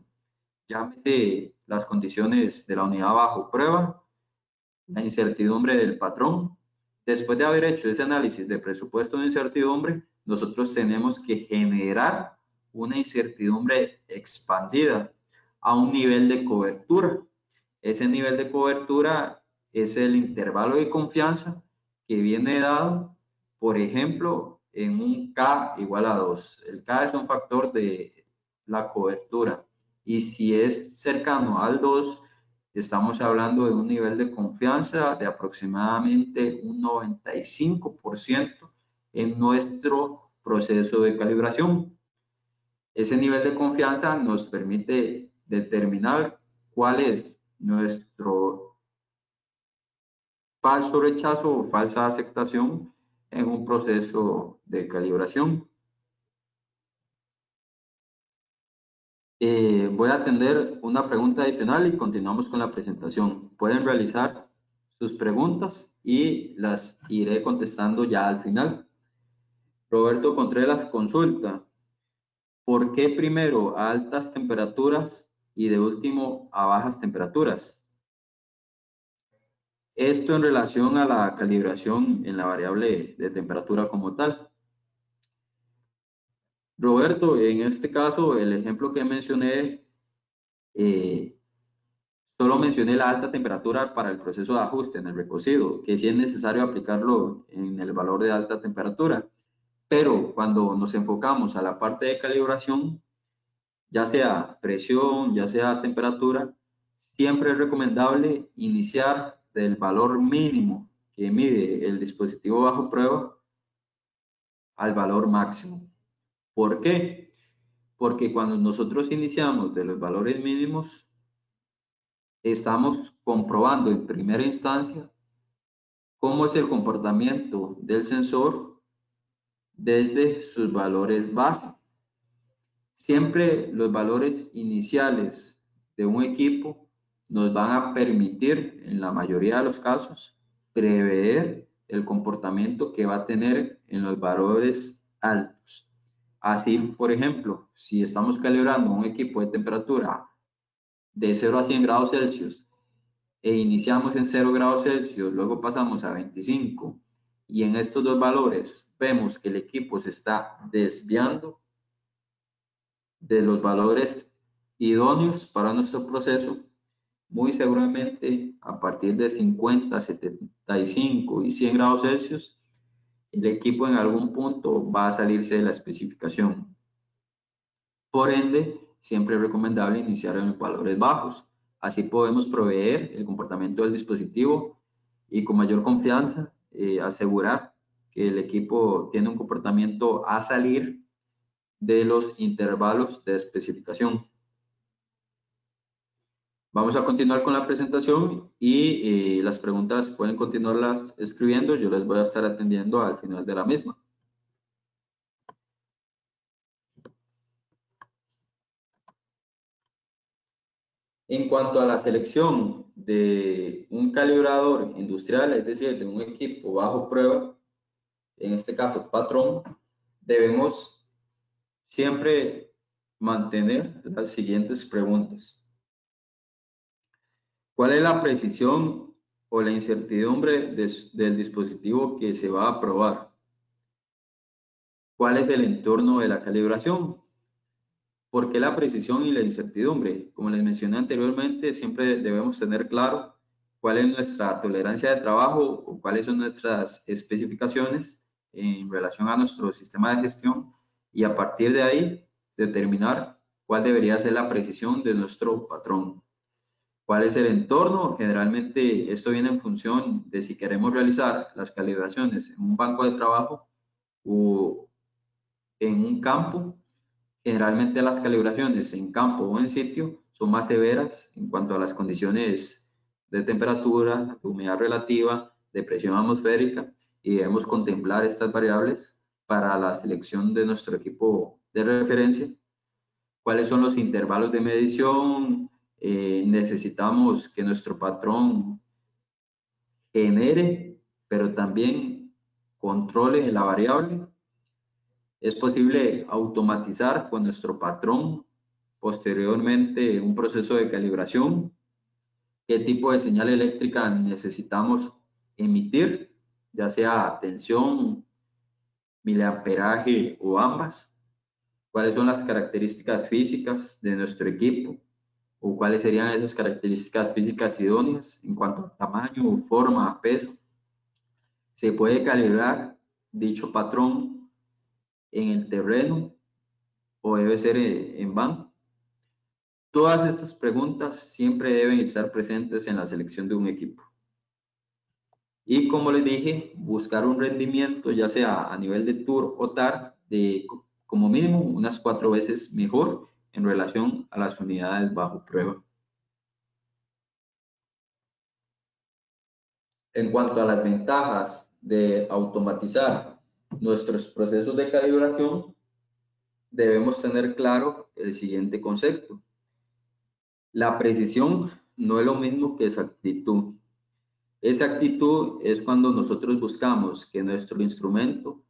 [SPEAKER 1] Llámese las condiciones de la unidad bajo prueba, la incertidumbre del patrón. Después de haber hecho ese análisis de presupuesto de incertidumbre, nosotros tenemos que generar una incertidumbre expandida a un nivel de cobertura. Ese nivel de cobertura es el intervalo de confianza que viene dado, por ejemplo, en un K igual a 2. El K es un factor de la cobertura. Y si es cercano al 2, estamos hablando de un nivel de confianza de aproximadamente un 95% en nuestro proceso de calibración. Ese nivel de confianza nos permite determinar cuál es nuestro falso rechazo o falsa aceptación en un proceso de calibración. Voy a atender una pregunta adicional y continuamos con la presentación. Pueden realizar sus preguntas y las iré contestando ya al final. Roberto Contreras consulta: ¿por qué primero a altas temperaturas y de último a bajas temperaturas? Esto en relación a la calibración en la variable de temperatura como tal. Roberto, en este caso, el ejemplo que mencioné, solo mencioné la alta temperatura para el proceso de ajuste en el recocido, que sí es necesario aplicarlo en el valor de alta temperatura. Pero cuando nos enfocamos a la parte de calibración, ya sea presión, ya sea temperatura, siempre es recomendable iniciar del valor mínimo que mide el dispositivo bajo prueba al valor máximo. ¿Por qué? Porque cuando nosotros iniciamos de los valores mínimos, estamos comprobando en primera instancia cómo es el comportamiento del sensor desde sus valores base. Siempre los valores iniciales de un equipo nos van a permitir, en la mayoría de los casos, prever el comportamiento que va a tener en los valores altos. Así, por ejemplo, si estamos calibrando un equipo de temperatura de 0 a 100 grados Celsius e iniciamos en 0 grados Celsius, luego pasamos a 25 y en estos dos valores vemos que el equipo se está desviando de los valores idóneos para nuestro proceso, muy seguramente a partir de 50, 75 y 100 grados Celsius, el equipo en algún punto va a salirse de la especificación. Por ende, siempre es recomendable iniciar en los valores bajos. Así podemos proveer el comportamiento del dispositivo y con mayor confianza asegurar que el equipo tiene un comportamiento a salir de los intervalos de especificación. Vamos a continuar con la presentación y las preguntas pueden continuarlas escribiendo. Yo les voy a estar atendiendo al final de la misma. En cuanto a la selección de un calibrador industrial, es decir, de un equipo bajo prueba, en este caso patrón, debemos siempre mantener las siguientes preguntas. ¿Cuál es la precisión o la incertidumbre del dispositivo que se va a probar? ¿Cuál es el entorno de la calibración? ¿Por qué la precisión y la incertidumbre? Como les mencioné anteriormente, siempre debemos tener claro cuál es nuestra tolerancia de trabajo o cuáles son nuestras especificaciones en relación a nuestro sistema de gestión y a partir de ahí determinar cuál debería ser la precisión de nuestro patrón. ¿Cuál es el entorno? Generalmente esto viene en función de si queremos realizar las calibraciones en un banco de trabajo o en un campo. Generalmente las calibraciones en campo o en sitio son más severas en cuanto a las condiciones de temperatura, de humedad relativa, de presión atmosférica y debemos contemplar estas variables para la selección de nuestro equipo de referencia. ¿Cuáles son los intervalos de medición? Necesitamos que nuestro patrón genere, pero también controle la variable. Es posible automatizar con nuestro patrón posteriormente un proceso de calibración. ¿Qué tipo de señal eléctrica necesitamos emitir? Ya sea tensión, miliamperaje o ambas. ¿Cuáles son las características físicas de nuestro equipo? ¿O cuáles serían esas características físicas idóneas en cuanto a tamaño, forma, peso? ¿Se puede calibrar dicho patrón en el terreno o debe ser en banco? Todas estas preguntas siempre deben estar presentes en la selección de un equipo. Y como les dije, buscar un rendimiento, ya sea a nivel de TUR o TAR, de como mínimo unas 4 veces mejor en relación a las unidades bajo prueba. En cuanto a las ventajas de automatizar nuestros procesos de calibración, debemos tener claro el siguiente concepto. La precisión no es lo mismo que exactitud. Exactitud es cuando nosotros buscamos que nuestro instrumento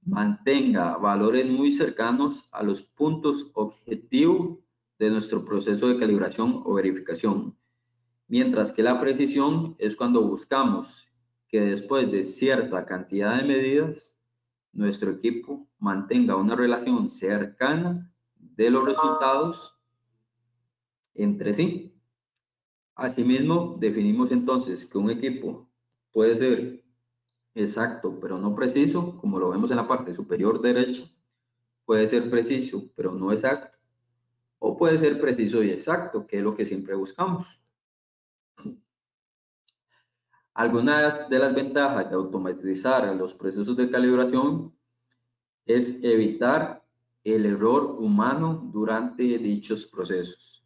[SPEAKER 1] mantenga valores muy cercanos a los puntos objetivos de nuestro proceso de calibración o verificación. Mientras que la precisión es cuando buscamos que después de cierta cantidad de medidas, nuestro equipo mantenga una relación cercana de los resultados entre sí. Asimismo, definimos entonces que un equipo puede ser exacto pero no preciso, como lo vemos en la parte superior derecha, puede ser preciso pero no exacto, o puede ser preciso y exacto, que es lo que siempre buscamos. Algunas de las ventajas de automatizar los procesos de calibración es evitar el error humano durante dichos procesos.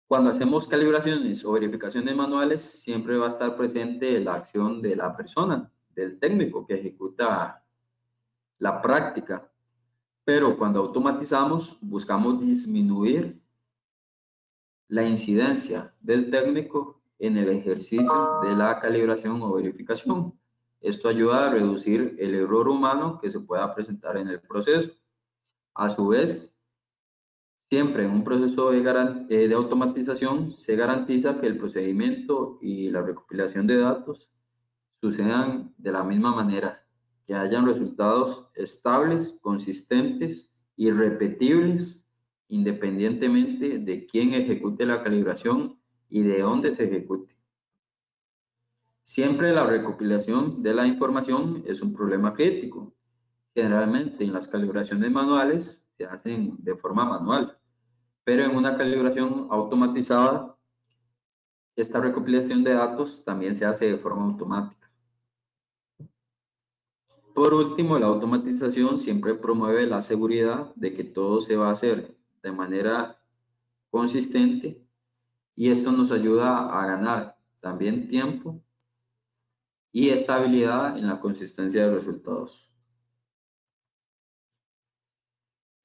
[SPEAKER 1] Cuando hacemos calibraciones o verificaciones manuales, siempre va a estar presente la acción de la persona, del técnico que ejecuta la práctica. Pero cuando automatizamos, buscamos disminuir la incidencia del técnico en el ejercicio de la calibración o verificación. Esto ayuda a reducir el error humano que se pueda presentar en el proceso. A su vez, siempre en un proceso de automatización se garantiza que el procedimiento y la recopilación de datos sucedan de la misma manera, que hayan resultados estables, consistentes y repetibles, independientemente de quién ejecute la calibración y de dónde se ejecute. Siempre la recopilación de la información es un problema crítico. Generalmente en las calibraciones manuales se hacen de forma manual, pero en una calibración automatizada, esta recopilación de datos también se hace de forma automática. Por último, la automatización siempre promueve la seguridad de que todo se va a hacer de manera consistente y esto nos ayuda a ganar también tiempo y estabilidad en la consistencia de resultados.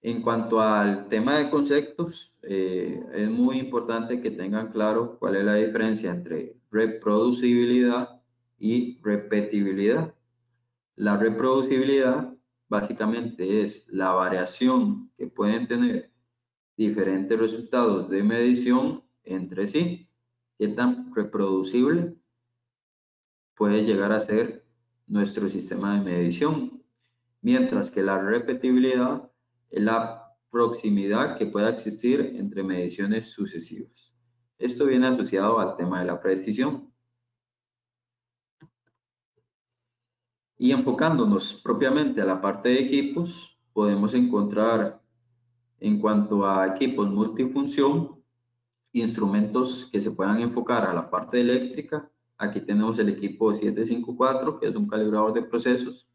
[SPEAKER 1] En cuanto al tema de conceptos, es muy importante que tengan claro cuál es la diferencia entre reproducibilidad y repetibilidad. La reproducibilidad básicamente es la variación que pueden tener diferentes resultados de medición entre sí, qué tan reproducible puede llegar a ser nuestro sistema de medición, mientras que la repetibilidad es la proximidad que pueda existir entre mediciones sucesivas. Esto viene asociado al tema de la precisión. Y enfocándonos propiamente a la parte de equipos, podemos encontrar en cuanto a equipos multifunción, instrumentos que se puedan enfocar a la parte eléctrica. Aquí tenemos el equipo 754, que es un calibrador de procesos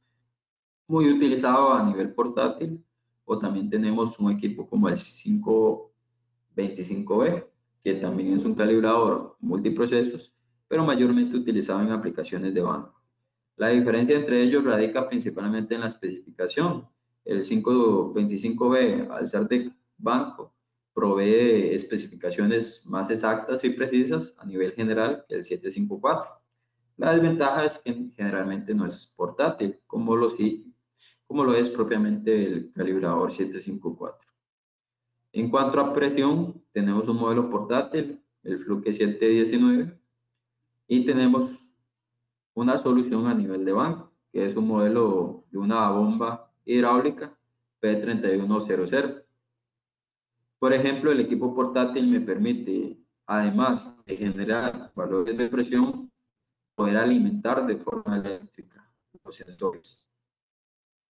[SPEAKER 1] muy utilizado a nivel portátil, o también tenemos un equipo como el 525B, que también es un calibrador multiprocesos, pero mayormente utilizado en aplicaciones de banco. La diferencia entre ellos radica principalmente en la especificación. El 525B, al ser de banco, provee especificaciones más exactas y precisas a nivel general que el 754. La desventaja es que generalmente no es portátil, como lo es propiamente el calibrador 754. En cuanto a presión, tenemos un modelo portátil, el Fluke 719, y tenemos una solución a nivel de banco, que es un modelo de una bomba hidráulica P3100. Por ejemplo, el equipo portátil me permite, además de generar valores de presión, poder alimentar de forma eléctrica los sensores.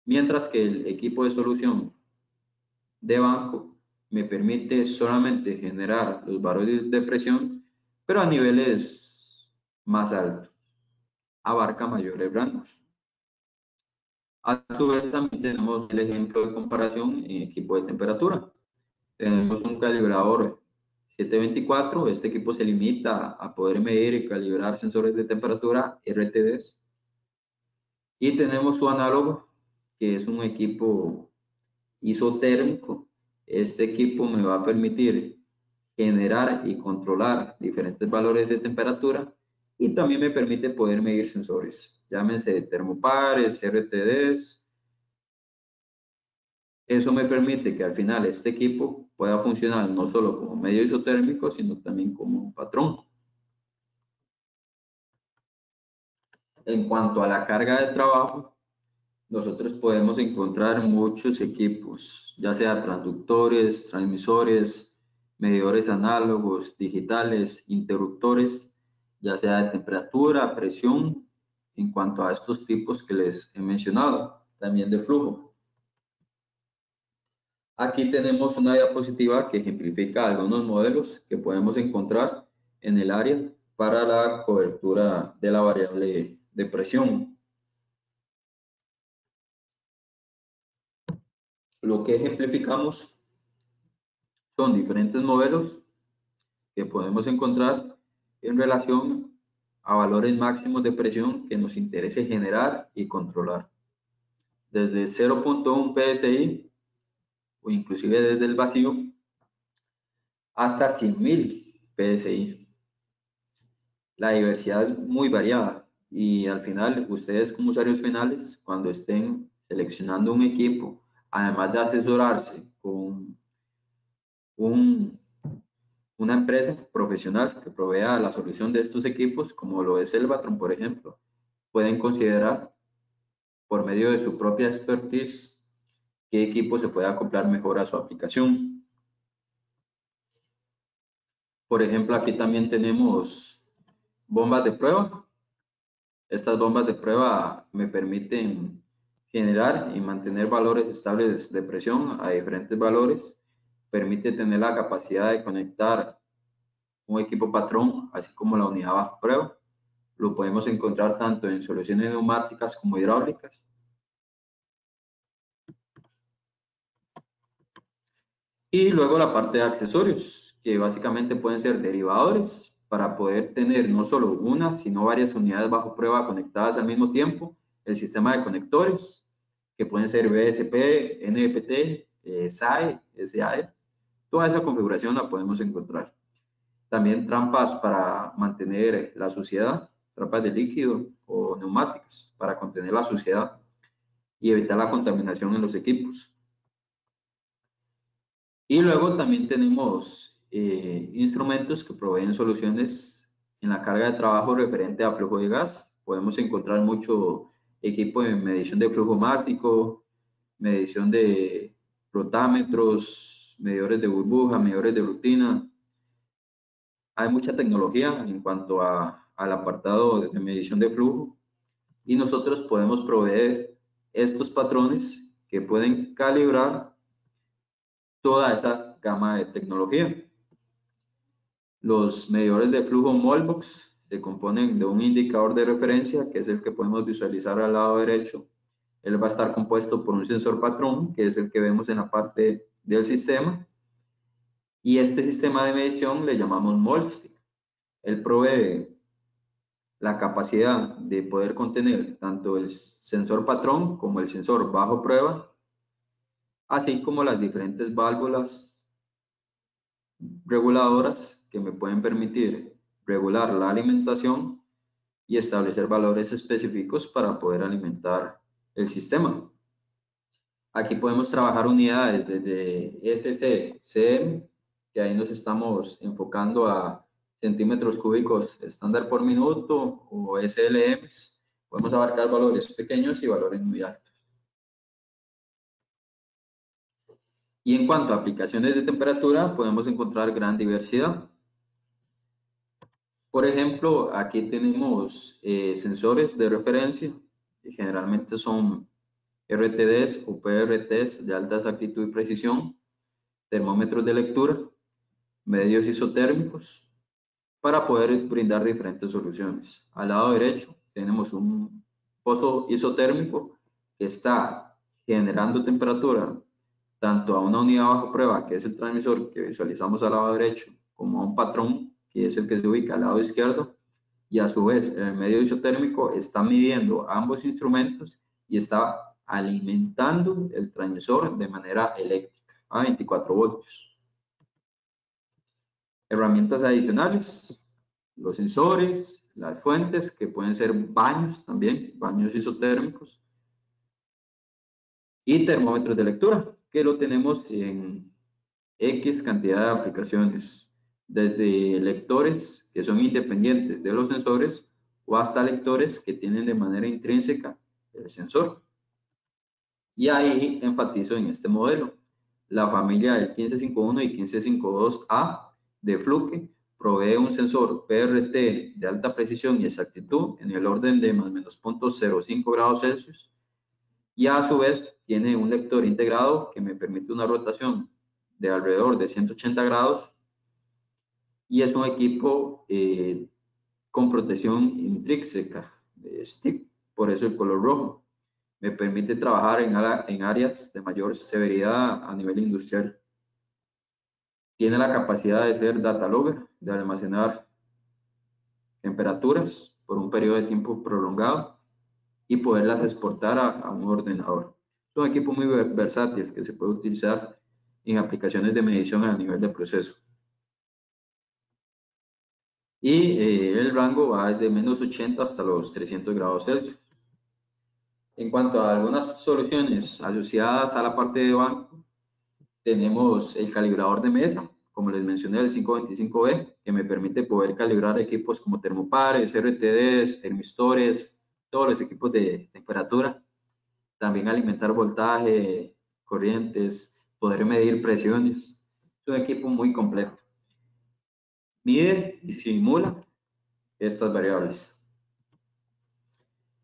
[SPEAKER 1] Mientras que el equipo de solución de banco me permite solamente generar los valores de presión, pero a niveles más altos, abarca mayores rangos. A su vez también tenemos el ejemplo de comparación en equipo de temperatura. Tenemos un calibrador 724, este equipo se limita a poder medir y calibrar sensores de temperatura RTDs. Y tenemos su análogo, que es un equipo isotérmico. Este equipo me va a permitir generar y controlar diferentes valores de temperatura y también me permite poder medir sensores, llámense termopares, RTDs. Eso me permite que al final este equipo pueda funcionar no solo como medio isotérmico, sino también como un patrón. En cuanto a la carga de trabajo, nosotros podemos encontrar muchos equipos, ya sea transductores, transmisores, medidores análogos, digitales, interruptores, ya sea de temperatura, presión, en cuanto a estos tipos que les he mencionado, también de flujo. Aquí tenemos una diapositiva que ejemplifica algunos modelos que podemos encontrar en el área para la cobertura de la variable de presión. Lo que ejemplificamos son diferentes modelos que podemos encontrar en relación a valores máximos de presión que nos interese generar y controlar. Desde 0.1 PSI o inclusive desde el vacío hasta 100.000 PSI. La diversidad es muy variada y al final ustedes como usuarios finales, cuando estén seleccionando un equipo, además de asesorarse con una empresa profesional que provea la solución de estos equipos, como lo es Elvatron, por ejemplo, pueden considerar por medio de su propia expertise qué equipo se puede acoplar mejor a su aplicación. Por ejemplo, aquí también tenemos bombas de prueba. Estas bombas de prueba me permiten generar y mantener valores estables de presión a diferentes valores. Permite tener la capacidad de conectar un equipo patrón, así como la unidad bajo prueba. Lo podemos encontrar tanto en soluciones neumáticas como hidráulicas. Y luego la parte de accesorios, que básicamente pueden ser derivadores para poder tener no solo una, sino varias unidades bajo prueba conectadas al mismo tiempo. El sistema de conectores, que pueden ser BSP, NPT, SAE, SAE. Toda esa configuración la podemos encontrar. También trampas para mantener la suciedad, trampas de líquido o neumáticas para contener la suciedad. y evitar la contaminación en los equipos. Y luego también tenemos instrumentos que proveen soluciones en la carga de trabajo referente a flujo de gas. Podemos encontrar mucho equipo de medición de flujo mástico, medición de rotámetros, medidores de burbuja, medidores de rutina. Hay mucha tecnología en cuanto al apartado de medición de flujo y nosotros podemos proveer estos patrones que pueden calibrar toda esa gama de tecnología. Los medidores de flujo Molbox se componen de un indicador de referencia, que es el que podemos visualizar al lado derecho. Él va a estar compuesto por un sensor patrón, que es el que vemos en la parte del sistema. Y este sistema de medición le llamamos Molstick. Él provee la capacidad de poder contener tanto el sensor patrón como el sensor bajo prueba, así como las diferentes válvulas reguladoras que me pueden permitir regular la alimentación y establecer valores específicos para poder alimentar el sistema. Aquí podemos trabajar unidades desde SC, CM, que ahí nos estamos enfocando a centímetros cúbicos estándar por minuto, o SLMs. Podemos abarcar valores pequeños y valores muy altos. Y en cuanto a aplicaciones de temperatura, podemos encontrar gran diversidad. Por ejemplo, aquí tenemos sensores de referencia, que generalmente son RTDs o PRTs de alta exactitud y precisión, termómetros de lectura, medios isotérmicos, para poder brindar diferentes soluciones. Al lado derecho tenemos un pozo isotérmico que está generando temperatura tanto a una unidad bajo prueba, que es el transmisor que visualizamos al lado derecho, como a un patrón, que es el que se ubica al lado izquierdo, y a su vez el medio isotérmico está midiendo ambos instrumentos y está alimentando el transmisor de manera eléctrica a 24 voltios. Herramientas adicionales, los sensores, las fuentes, que pueden ser baños también, baños isotérmicos, y termómetros de lectura, que lo tenemos en X cantidad de aplicaciones, desde lectores que son independientes de los sensores o hasta lectores que tienen de manera intrínseca el sensor. Y ahí enfatizo en este modelo. La familia del 1551 y 1552A de Fluke provee un sensor PRT de alta precisión y exactitud en el orden de más o menos 0.05 grados Celsius, y a su vez tiene un lector integrado que me permite una rotación de alrededor de 180 grados, y es un equipo con protección intrínseca de stick, por eso el color rojo. Me permite trabajar en áreas de mayor severidad a nivel industrial. Tiene la capacidad de ser data logger, de almacenar temperaturas por un periodo de tiempo prolongado y poderlas exportar a un ordenador. Es un equipo muy versátil que se puede utilizar en aplicaciones de medición a nivel de proceso. Y el rango va desde menos 80 hasta los 300 grados Celsius. En cuanto a algunas soluciones asociadas a la parte de banco, tenemos el calibrador de mesa, como les mencioné, el 525B, que me permite poder calibrar equipos como termopares, RTDs, termistores, todos los equipos de temperatura. También alimentar voltaje, corrientes, poder medir presiones. Es un equipo muy completo. Mide y simula estas variables.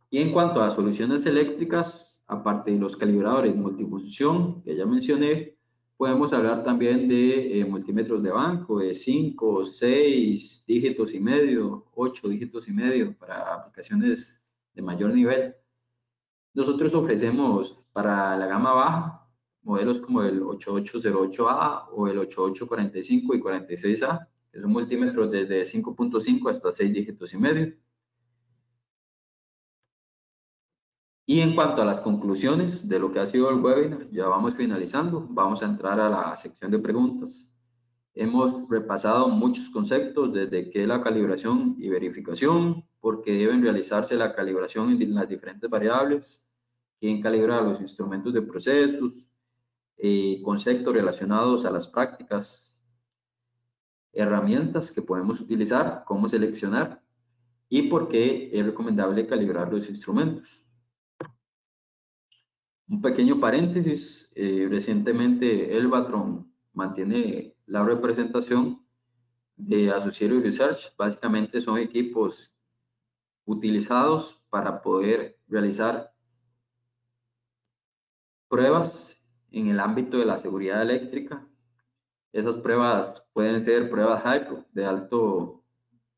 [SPEAKER 1] Y en cuanto a soluciones eléctricas, aparte de los calibradores multifunción que ya mencioné, podemos hablar también de multímetros de banco de 5, 6 dígitos y medio, 8 dígitos y medio para aplicaciones de mayor nivel. Nosotros ofrecemos para la gama baja modelos como el 8808A o el 8845 y 46A, que son multímetros desde 5.5 hasta 6 dígitos y medio. Y en cuanto a las conclusiones de lo que ha sido el webinar, ya vamos finalizando. Vamos a entrar a la sección de preguntas. Hemos repasado muchos conceptos, desde qué es la calibración y verificación, por qué deben realizarse la calibración en las diferentes variables, quién calibra los instrumentos de procesos, conceptos relacionados a las prácticas, herramientas que podemos utilizar, cómo seleccionar y por qué es recomendable calibrar los instrumentos. Un pequeño paréntesis, recientemente Elvatron mantiene la representación de Associated Research. Básicamente son equipos utilizados para poder realizar pruebas en el ámbito de la seguridad eléctrica. Esas pruebas pueden ser pruebas HYPO de alto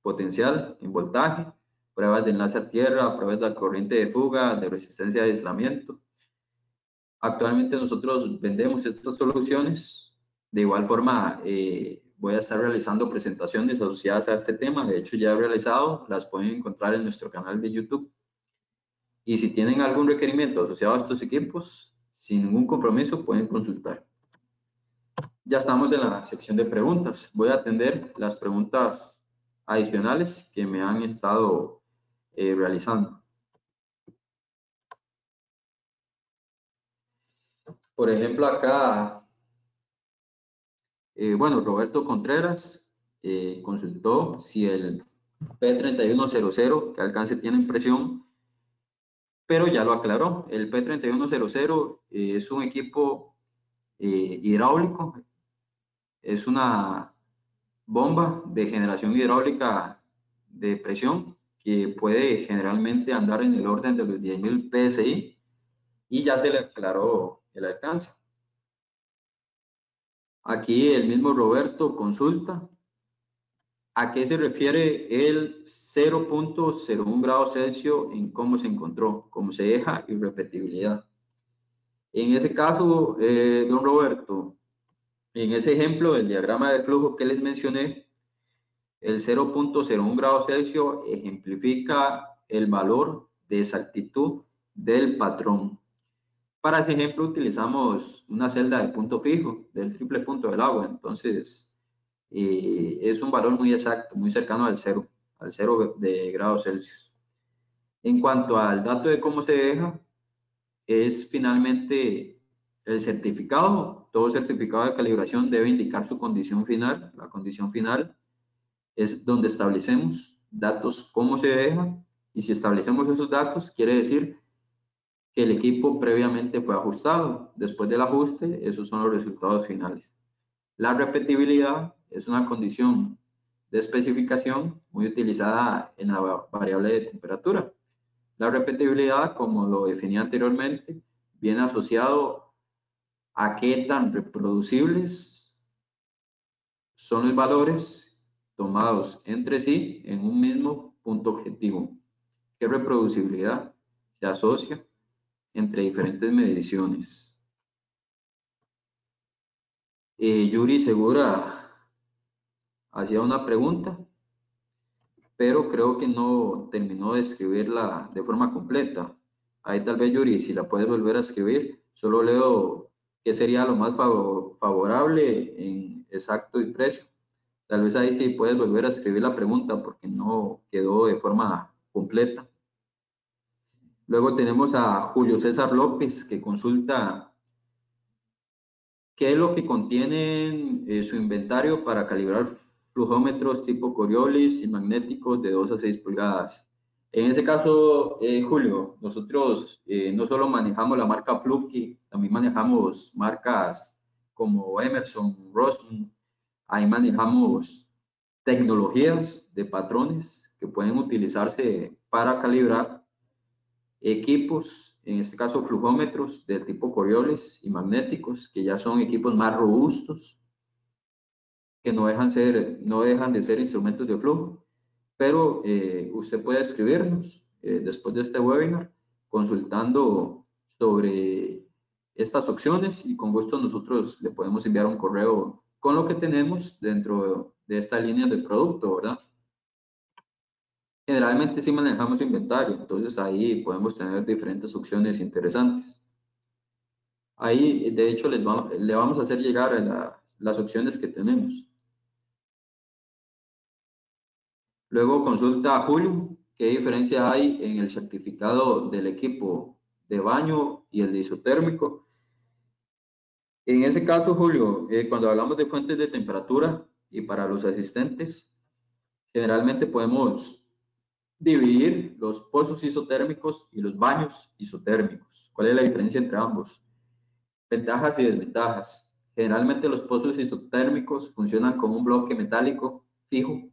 [SPEAKER 1] potencial en voltaje, pruebas de enlace a tierra, pruebas de corriente de fuga, de resistencia de aislamiento. Actualmente nosotros vendemos estas soluciones. De igual forma, voy a estar realizando presentaciones asociadas a este tema. De hecho, ya he realizado, las pueden encontrar en nuestro canal de YouTube. Y si tienen algún requerimiento asociado a estos equipos, sin ningún compromiso, pueden consultar. Ya estamos en la sección de preguntas. Voy a atender las preguntas adicionales que me han estado realizando. Por ejemplo, acá, bueno, Roberto Contreras consultó si el P3100, que alcance tiene presión, pero ya lo aclaró. El P3100 es un equipo hidráulico, es una bomba de generación hidráulica de presión que puede generalmente andar en el orden de los 10.000 PSI y ya se le aclaró el alcance. Aquí el mismo Roberto consulta a qué se refiere el 0.01 grados Celsius en cómo se encontró, cómo se deja y repetibilidad. En ese caso, don Roberto, en ese ejemplo del diagrama de flujo que les mencioné, el 0.01 grados Celsius ejemplifica el valor de exactitud del patrón. Para ese ejemplo utilizamos una celda de punto fijo del triple punto del agua, entonces es un valor muy exacto, muy cercano al 0 de grados Celsius. En cuanto al dato de cómo se deja, es finalmente el certificado. Todo certificado de calibración debe indicar su condición final. La condición final es donde establecemos datos cómo se deja, y si establecemos esos datos quiere decir que el equipo previamente fue ajustado. Después del ajuste, esos son los resultados finales. La repetibilidad es una condición de especificación muy utilizada en la variable de temperatura. La repetibilidad, como lo definí anteriormente, viene asociado a qué tan reproducibles son los valores tomados entre sí en un mismo punto objetivo. ¿Qué reproducibilidad se asocia entre diferentes mediciones? Yuri Segura hacía una pregunta, pero creo que no terminó de escribirla de forma completa. Ahí tal vez, Yuri, si la puedes volver a escribir, solo leo qué sería lo más favorable en exacto y precio. Tal vez ahí sí puedes volver a escribir la pregunta porque no quedó de forma completa. Luego tenemos a Julio César López, que consulta qué es lo que contiene su inventario para calibrar flujómetros tipo Coriolis y magnéticos de 2 a 6 pulgadas. En ese caso, Julio, nosotros no solo manejamos la marca Fluky, también manejamos marcas como Emerson, Rossmann. Ahí manejamos tecnologías de patrones que pueden utilizarse para calibrar equipos, en este caso flujómetros del tipo Coriolis y magnéticos, que ya son equipos más robustos, que no dejan de ser instrumentos de flujo, pero usted puede escribirnos después de este webinar consultando sobre estas opciones y con gusto nosotros le podemos enviar un correo con lo que tenemos dentro de esta línea de producto, ¿verdad? Generalmente sí manejamos inventario, entonces ahí podemos tener diferentes opciones interesantes. Ahí, de hecho, le vamos a hacer llegar a las opciones que tenemos. Luego consulta a Julio qué diferencia hay en el certificado del equipo de baño y el de isotérmico. En ese caso, Julio, cuando hablamos de fuentes de temperatura y para los asistentes, generalmente podemos dividir los pozos isotérmicos y los baños isotérmicos. ¿Cuál es la diferencia entre ambos? Ventajas y desventajas. Generalmente los pozos isotérmicos funcionan como un bloque metálico fijo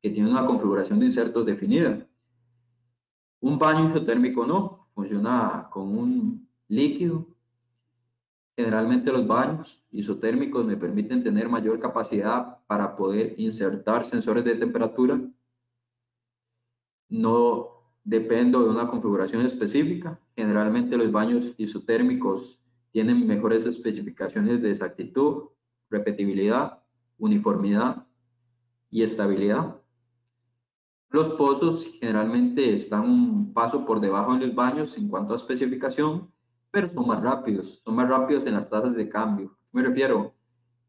[SPEAKER 1] que tiene una configuración de insertos definida. Un baño isotérmico no, funciona con un líquido. Generalmente los baños isotérmicos me permiten tener mayor capacidad para poder insertar sensores de temperatura. No dependo de una configuración específica. Generalmente los baños isotérmicos tienen mejores especificaciones de exactitud, repetibilidad, uniformidad y estabilidad. Los pozos generalmente están un paso por debajo de los baños en cuanto a especificación, pero son más rápidos en las tasas de cambio. Me refiero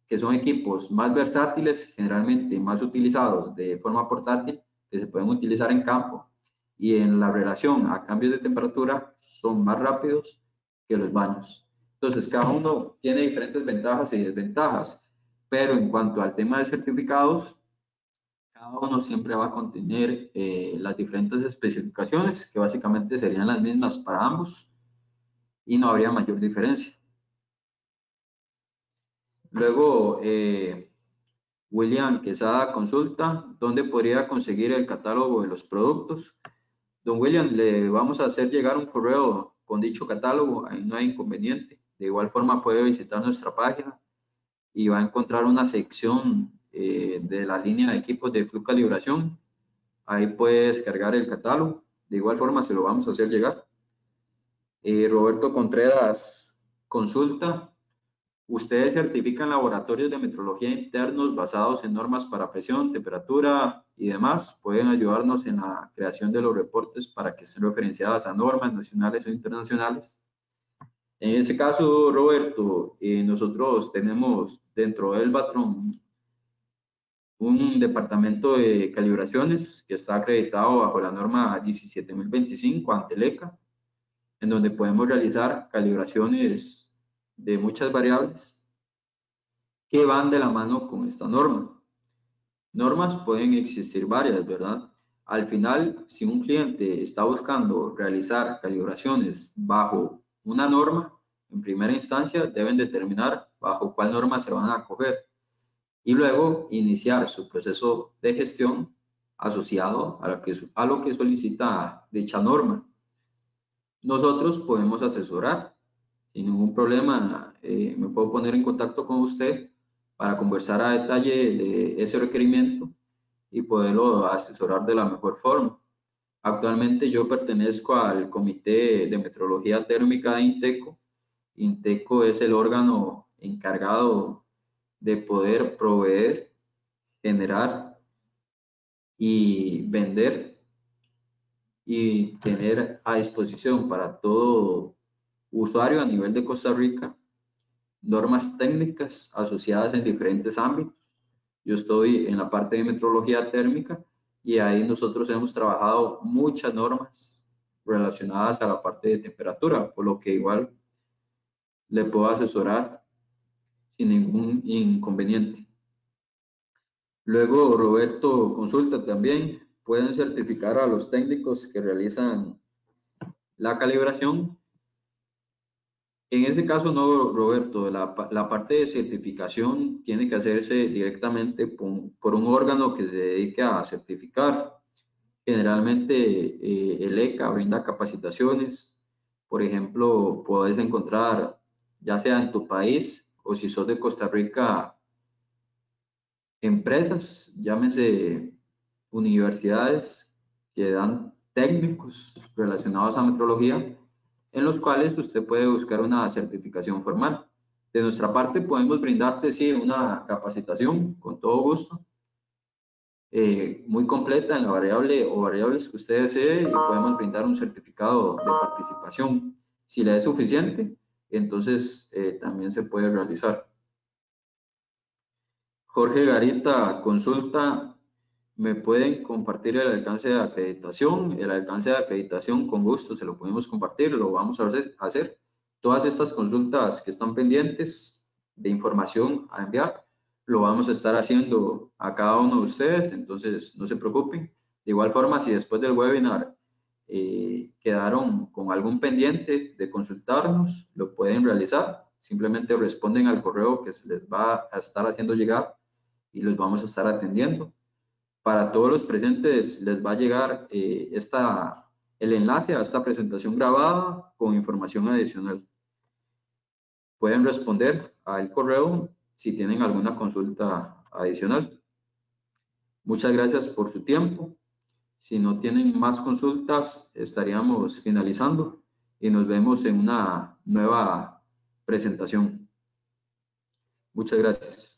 [SPEAKER 1] que son equipos más versátiles, generalmente más utilizados de forma portátil, que se pueden utilizar en campo, y en la relación a cambios de temperatura son más rápidos que los baños. Entonces, cada uno tiene diferentes ventajas y desventajas, pero en cuanto al tema de certificados, cada uno siempre va a contener las diferentes especificaciones, que básicamente serían las mismas para ambos, y no habría mayor diferencia. Luego, William Quesada consulta, ¿dónde podría conseguir el catálogo de los productos? Don William, le vamos a hacer llegar un correo con dicho catálogo, ahí no hay inconveniente. De igual forma puede visitar nuestra página y va a encontrar una sección de la línea de equipos de flujo calibración. Ahí puede descargar el catálogo. De igual forma se lo vamos a hacer llegar. Roberto Contreras consulta, ¿ustedes certifican laboratorios de metrología internos basados en normas para presión, temperatura y demás? Pueden ayudarnos en la creación de los reportes para que estén referenciadas a normas nacionales o internacionales. En ese caso, Roberto, nosotros tenemos dentro del Batron un departamento de calibraciones que está acreditado bajo la norma 17025 ante el ECA, en donde podemos realizar calibraciones de muchas variables que van de la mano con esta norma. Normas pueden existir varias, ¿verdad? Al final, si un cliente está buscando realizar calibraciones bajo una norma, en primera instancia deben determinar bajo cuál norma se van a acoger y luego iniciar su proceso de gestión asociado a lo que solicita dicha norma. Nosotros podemos asesorar sin ningún problema. Me puedo poner en contacto con usted para conversar a detalle de ese requerimiento y poderlo asesorar de la mejor forma. Actualmente yo pertenezco al Comité de Metrología Térmica de INTECO. INTECO es el órgano encargado de poder proveer, generar y vender y tener a disposición para todo usuario a nivel de Costa Rica normas técnicas asociadas en diferentes ámbitos. Yo estoy en la parte de metrología térmica y ahí nosotros hemos trabajado muchas normas relacionadas a la parte de temperatura, por lo que igual le puedo asesorar sin ningún inconveniente. Luego, Roberto consulta también, pueden certificar a los técnicos que realizan la calibración. En ese caso no, Roberto, la parte de certificación tiene que hacerse directamente por un órgano que se dedique a certificar. Generalmente el ECA brinda capacitaciones. Por ejemplo, puedes encontrar, ya sea en tu país o si sos de Costa Rica, empresas, llámese universidades que dan técnicos relacionados a metrología, en los cuales usted puede buscar una certificación formal. De nuestra parte podemos brindarte, sí, una capacitación con todo gusto, muy completa en la variable o variables que usted desee, y podemos brindar un certificado de participación. Si le es suficiente, entonces también se puede realizar. Jorge Garita consulta, me pueden compartir el alcance de acreditación. El alcance de acreditación, con gusto, se lo podemos compartir, lo vamos a hacer. Todas estas consultas que están pendientes de información a enviar, lo vamos a estar haciendo a cada uno de ustedes, entonces no se preocupen. De igual forma, si después del webinar quedaron con algún pendiente de consultarnos, lo pueden realizar. Simplemente responden al correo que se les va a estar haciendo llegar y los vamos a estar atendiendo. Para todos los presentes les va a llegar el enlace a esta presentación grabada con información adicional. Pueden responder al correo si tienen alguna consulta adicional. Muchas gracias por su tiempo. Si no tienen más consultas, estaríamos finalizando y nos vemos en una nueva presentación. Muchas gracias.